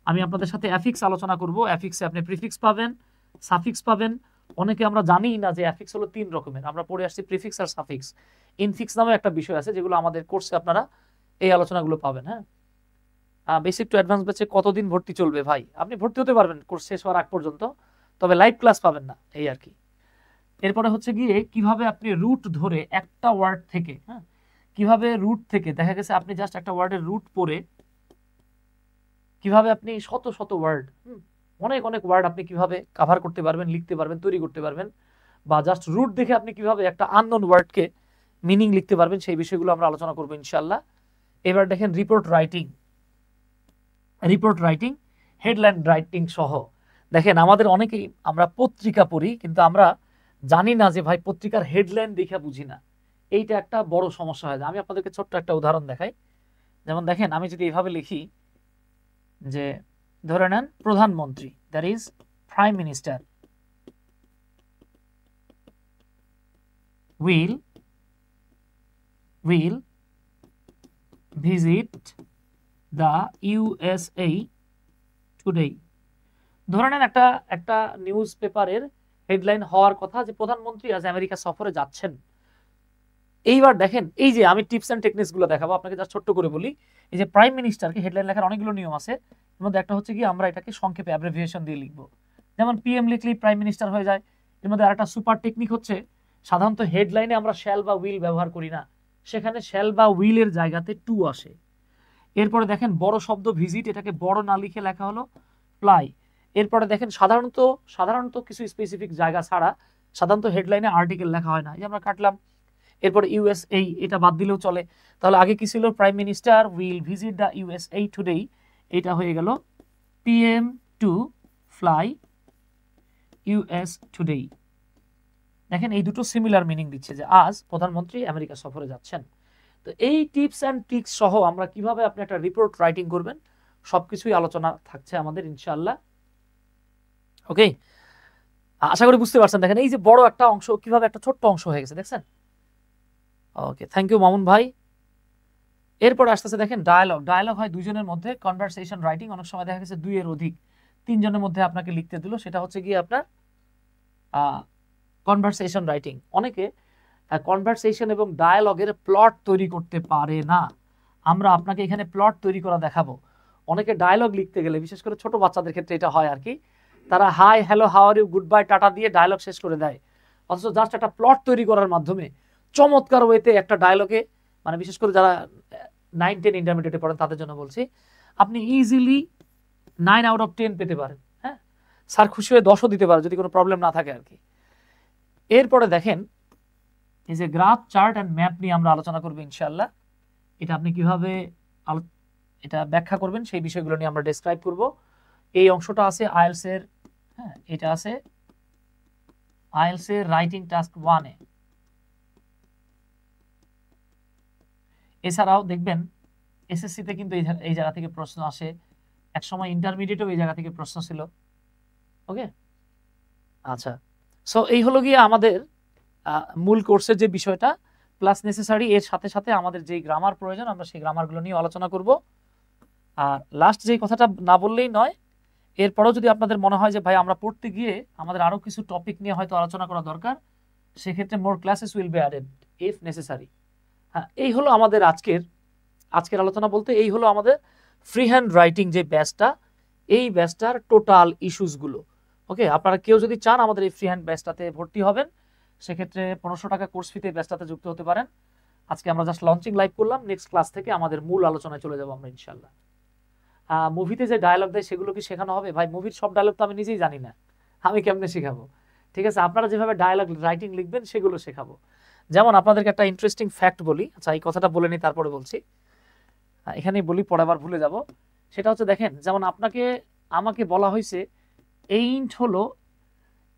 আমি আপনাদের সাথে অ্যাফিক্স আলোচনা করব। অ্যাফিক্সে আপনি প্রিফিক্স পাবেন, সাফিক্স পাবেন। অনেকে আমরা জানি না যে অ্যাফিক্স হলো 3 রকমের। আমরা পড়ে আসছি প্রিফিক্স আর সাফিক্স। ইনফিক্স নামে একটা বিষয় আছে, যেগুলো আমাদের কোর্সে আপনারা এই আলোচনাগুলো পাবেন। হ্যাঁ, বেসিক টু অ্যাডভান্স ব্যাচে কতদিন ভর্তি চলবে ভাই? আপনি ভর্তি হতে পারবেন কোর্স শেষ হওয়ার আগ পর্যন্ত, তবে লাইভ ক্লাস পাবেন না, এই আর কি। এরপরে হচ্ছে গিয়ে কিভাবে আপনি রুট ধরে একটা ওয়ার্ড থেকে, হ্যাঁ, কিভাবে রুট থেকে দেখা গেছে আপনি জাস্ট একটা ওয়ার্ডের রুট পড়ে কিভাবে আপনি শত শত ওয়ার্ড, অনেক অনেক ওয়ার্ড আপনি কিভাবে কভার করতে পারবেন, লিখতে পারবেন, তৈরি করতে পারবেন, বা জাস্ট রুট দেখে আপনি কিভাবে একটা আননোন ওয়ার্ডকে মিনিং লিখতে পারবেন, সেই বিষয়গুলো আমরা আলোচনা করবো ইনশাআল্লাহ। এবার দেখেন রিপোর্ট রাইটিং, হেডলাইন রাইটিং সহ। দেখেন আমাদের অনেকেই আমরা পত্রিকা পড়ি, কিন্তু আমরা জানি না যে ভাই পত্রিকার হেডলাইন দেখে বুঝি না। এইটা একটা বড় সমস্যা হয়। আমি আপনাদেরকে ছোট্ট একটা উদাহরণ দেখাই। যেমন দেখেন আমি যদি এইভাবে লিখি যে ধরে নেন প্রধানমন্ত্রী, that is prime minister, will visit the USA today. ধরে নেন একটা নিউজ পেপারের হেডলাইন হওয়ার কথা যে প্রধানমন্ত্রী আজ আমেরিকা সফরে যাচ্ছেন। এইবার দেখেন এই যে আমি টিপস অ্যান্ড টেকনিক্স গুলো দেখাবো আপনাকে, যা ছোট্ট করে বলি। এই যে প্রাইম মিনিস্টারকে হেডলাইন লেখার অনেকগুলো নিয়ম আছে। এর মধ্যে একটা হচ্ছে কি আমরা এটাকে সংক্ষেপে অ্যাব্রিভিয়েশন দিয়ে লিখবো। যেমন পিএম লিখলেই প্রাইম মিনিস্টার হয়ে যায়। এর মধ্যে আরেকটা সুপার টেকনিক হচ্ছে, সাধারণত হেডলাইনে আমরা শ্যাল বা উইল ব্যবহার করি না, সেখানে শ্যাল বা উইলের জায়গাতে টু আসে। এরপরে দেখেন বড় শব্দ ভিজিট, এটাকে বড় না লিখে লেখা হলো ফ্লাই। এরপরে দেখেন সাধারণত কিছু স্পেসিফিক জায়গা ছাড়া সাধারণত হেডলাইনে আর্টিকেল লেখা হয় না, এই আমরা কাটলাম। এরপরে ইউএসএ এটা বাদ দিলেও চলে। তাহলে আগে কি ছিল? Prime minister will visit the USA today, এটা হয়ে গেল PM to fly US today. দেখেন এই দুটো সিমিলার মিনিং দিচ্ছে যে আজ প্রধানমন্ত্রী আমেরিকা সফরে যাচ্ছেন। তো এই টিপস অ্যান্ড ট্রিক্স সহ আমরা কিভাবে আপনি একটা রিপোর্ট রাইটিং করবেন সবকিছুই আলোচনা থাকছে আমাদের ইনশাআল্লাহ। ওকে, আশা করি বুঝতে পারছেন। দেখেন এই যে বড় একটা অংশ কিভাবে একটা ছোট্ট অংশ হয়ে গেছে, দেখছেন? ওকে, থ্যাংক ইউ মামুন ভাই। এরপর আসতেছে দেখেন ডায়ালগ হয় দুইজনের মধ্যে। কনভারসেশন রাইটিং অনেক সময় দেখা গেছে 2 এর অধিক 3 জনের মধ্যে আপনাকে লিখতে দিল, সেটা হচ্ছে গিয়ে আপনার কনভারসেশন রাইটিং। অনেকে কনভারসেশন এবং ডায়ালগের প্লট তৈরি করতে পারে না। আমরা আপনাকে এখানে প্লট তৈরি করা দেখাবো। অনেকে ডায়ালগ লিখতে গেলে, বিশেষ করে ছোট বাচ্চাদের ক্ষেত্রে এটা হয় আর কি, তারা hi hello how are you good bye টাটা দিয়ে ডায়ালগ শেষ করে দেয়। অথচ জাস্ট একটা প্লট তৈরি করার মাধ্যমে চমৎকার ওয়েতে একটা ডায়ালগে, মানে বিশেষ করে যারা 9-10 ইন্টারমিডিয়েটে পড়েন তাদের জন্য বলছি, আপনি ইজিলি 9 আউট অফ 10 পেতে পারেন। হ্যাঁ, স্যার খুশি হয়ে 10ও দিতে পারে যদি কোনো প্রবলেম না থাকে আর কি। এরপরে দেখেন এই যে গ্রাফ, চার্ট অ্যান্ড ম্যাপ নিয়ে আমরা আলোচনা করবো ইনশাআল্লাহ। এটা আপনি কিভাবে এটা ব্যাখ্যা করবেন সেই বিষয়গুলো নিয়ে আমরা ডেসক্রাইব করব। এই অংশটা আছে আইএলটিএস এর, হ্যাঁ, এটা আছে আইএলটিএস এর রাইটিং টাস্ক 1 এ। এছাড়াও দেখবেন এসএসসি তে কিন্তু এই জায়গা থেকে প্রশ্ন আসে, একসময় ইন্টারমিডিয়েটেও এই জায়গা থেকে প্রশ্ন ছিল। ওকে, আচ্ছা, সো এই হলো গিয়ে আমাদের মূল কোর্সের যে বিষয়টা প্লাস নেসেসারি, এর সাথে সাথে আমাদের যেই গ্রামার প্রয়োজন আমরা সেই গ্রামারগুলো নিয়ে আলোচনা করব। আর লাস্ট যেই কথাটা না বললেই নয়, এরপরেও যদি আপনাদের মনে হয় যে ভাই আমরা পড়তে গিয়ে আমাদের আরও কিছু টপিক নিয়ে হয়তো আলোচনা করা দরকার, সেক্ষেত্রে more classes will be added if necessary. হ্যাঁ, এই হলো আমাদের আজকের আলোচনা, বলতে এই হলো আমাদের ফ্রি হ্যান্ড রাইটিং যে ব্যাচটা, এই ব্যাচটার টোটাল ইস্যুসগুলো। ওকে, আপনারা কেউ যদি চান আমাদের এই ফ্রি হ্যান্ড ব্যাচটাতে ভর্তি হবেন, সেক্ষেত্রে 1500 টাকা কোর্স ফিতে ব্যাচটাতে যুক্ত হতে পারেন। আজকে আমরা জাস্ট লঞ্চিং লাইভ করলাম, নেক্সট ক্লাস থেকে আমাদের মূল আলোচনায় চলে যাবো আমরা ইনশাল্লাহ। মুভিতে যে ডায়লগ দেয় সেগুলো কি শেখানো হবে? ভাই মুভির সব ডায়লগ তো আমি নিজেই জানি না, আমি কেমনে শেখাবো? ঠিক আছে, আপনারা যেভাবে ডায়লগ রাইটিং লিখবেন সেগুলো শেখাবো। যেমন আপনাদেরকে একটা ইন্টারেস্টিং ফ্যাক্ট বলি, আচ্ছা এই কথাটা বলে নিই তারপরে বলছি, এখানেই বলি পরে আবার ভুলে যাব। সেটা হচ্ছে দেখেন, যেমন আমাকে বলা হয়েছে এইন্ট হলো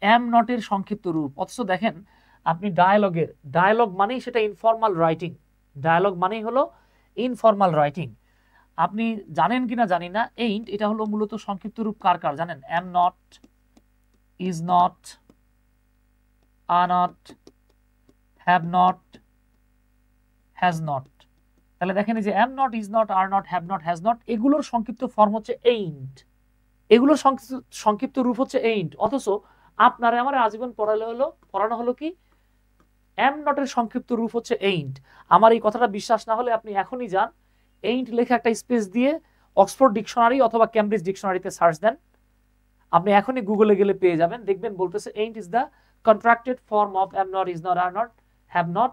এম নটের সংক্ষিপ্ত রূপ, অথচ দেখেন আপনি ডায়লগ মানেই সেটা ইনফর্মাল রাইটিং, ডায়লগ মানেই হলো ইনফর্মাল রাইটিং। আপনি জানেন কিনা জানি না, এইন্ট এটা হলো মূলত সংক্ষিপ্ত রূপ কার জানেন? Am not, is not, are not, have not, has not. তাহলে দেখেন এই যে am not, is not, are not, have not, has not, এগুলোর সংক্ষিপ্ত ফর্ম হচ্ছে এইন্ট, এগুলোর সংক্ষিপ্ত রূপ হচ্ছে এইন্ট। অথচ আপনারা আমার আজীবন পড়ানো হলো কি এম নটের সংক্ষিপ্ত রূপ হচ্ছে এইন্ট। আমার এই কথাটা বিশ্বাস না হলে আপনি এখনই যান, এইন্ট লেখা একটা স্পেস দিয়ে অক্সফোর্ড ডিকশনারি অথবা ক্যামব্রিজ ডিকশনারিতে সার্চ দেন, আপনি এখনই গুগলে গেলে পেয়ে যাবেন, দেখবেন বলতেছে ain't is the contracted form of am not, is not, are not, have not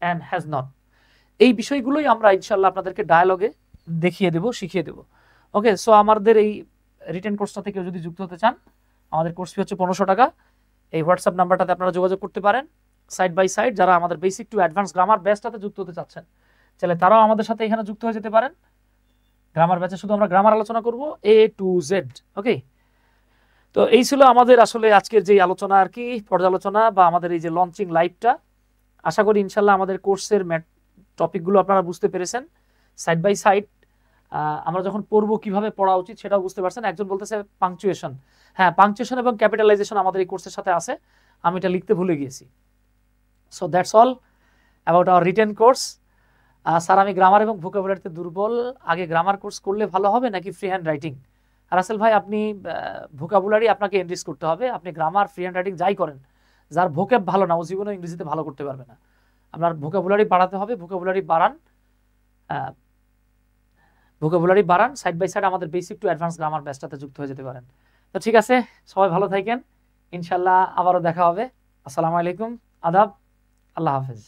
and has not. এই বিষয়গুলোই আমরা ইনশাল্লাহ আপনাদেরকে ডায়ালগে দেখিয়ে দেব, শিখিয়ে দেব। ওকে, সো আমাদের এই রিটেন কোর্সটাতে কেউ যদি যুক্ত হতে চান, আমাদের কোর্স ফি হচ্ছে 1500 টাকা। এই হোয়াটসঅ্যাপ নাম্বারটাতে আপনারা যোগাযোগ করতে পারেন। সাইড বাই সাইড যারা আমাদের বেসিক টু অ্যাডভান্স গ্রামার ব্যাচটাতে যুক্ত হতে চাচ্ছেন, চাইলে তারাও আমাদের সাথে এখানে যুক্ত হয়ে যেতে পারেন। গ্রামার ব্যাচে শুধু আমরা গ্রামার আলোচনা করব A to Z। ওকে, তো এই ছিল আমাদের আসলে আজকের যে আলোচনা আর কি, পর্যালোচনা বা আমাদের এই যে লঞ্চিং লাইভটা। আশা করি ইনশাল্লাহ আমাদের কোর্সের টপিকগুলো আপনারা বুঝতে পেরেছেন। সাইড বাই সাইড আমরা যখন পড়বো কিভাবে পড়া উচিত সেটাও বুঝতে পারছেন। একজন বলতেছে পাংচুয়েশন, হ্যাঁ পাংচুয়েশন এবং ক্যাপিটালাইজেশন আমাদের এই কোর্সের সাথে আছে, আমি এটা লিখতে ভুলে গিয়েছি। So that's all about our written course. Sir আমি গ্রামার এবং ভোকাবুলারিতে দুর্বল, আগে গ্রামার কোর্স করলে ভালো হবে নাকি ফ্রি হ্যান্ড রাইটিং? রাসেল ভাই আপনি ভোকাবুলারি আপনাকে এনরিচ করতে হবে, আপনি গ্রামার ফ্রি হ্যান্ড রাইটিং যাই করেন, যার ভোকেব ভালো না ও জীবনে ইংরেজিতে ভালো করতে পারবে না। আপনার ভোকাবুলারি বাড়াতে হবে, ভোকাবুলারি বাড়ান, সাইড বাই সাইড আমাদের বেসিক টু অ্যাডভান্স গ্রামার ব্যাচটাতে যুক্ত হয়ে যেতে পারেন। তো ঠিক আছে, সবাই ভালো থাকেন, ইনশাল্লাহ আবারও দেখা হবে। আসসালামু আলাইকুম, আদাব, আল্লাহ হাফেজ।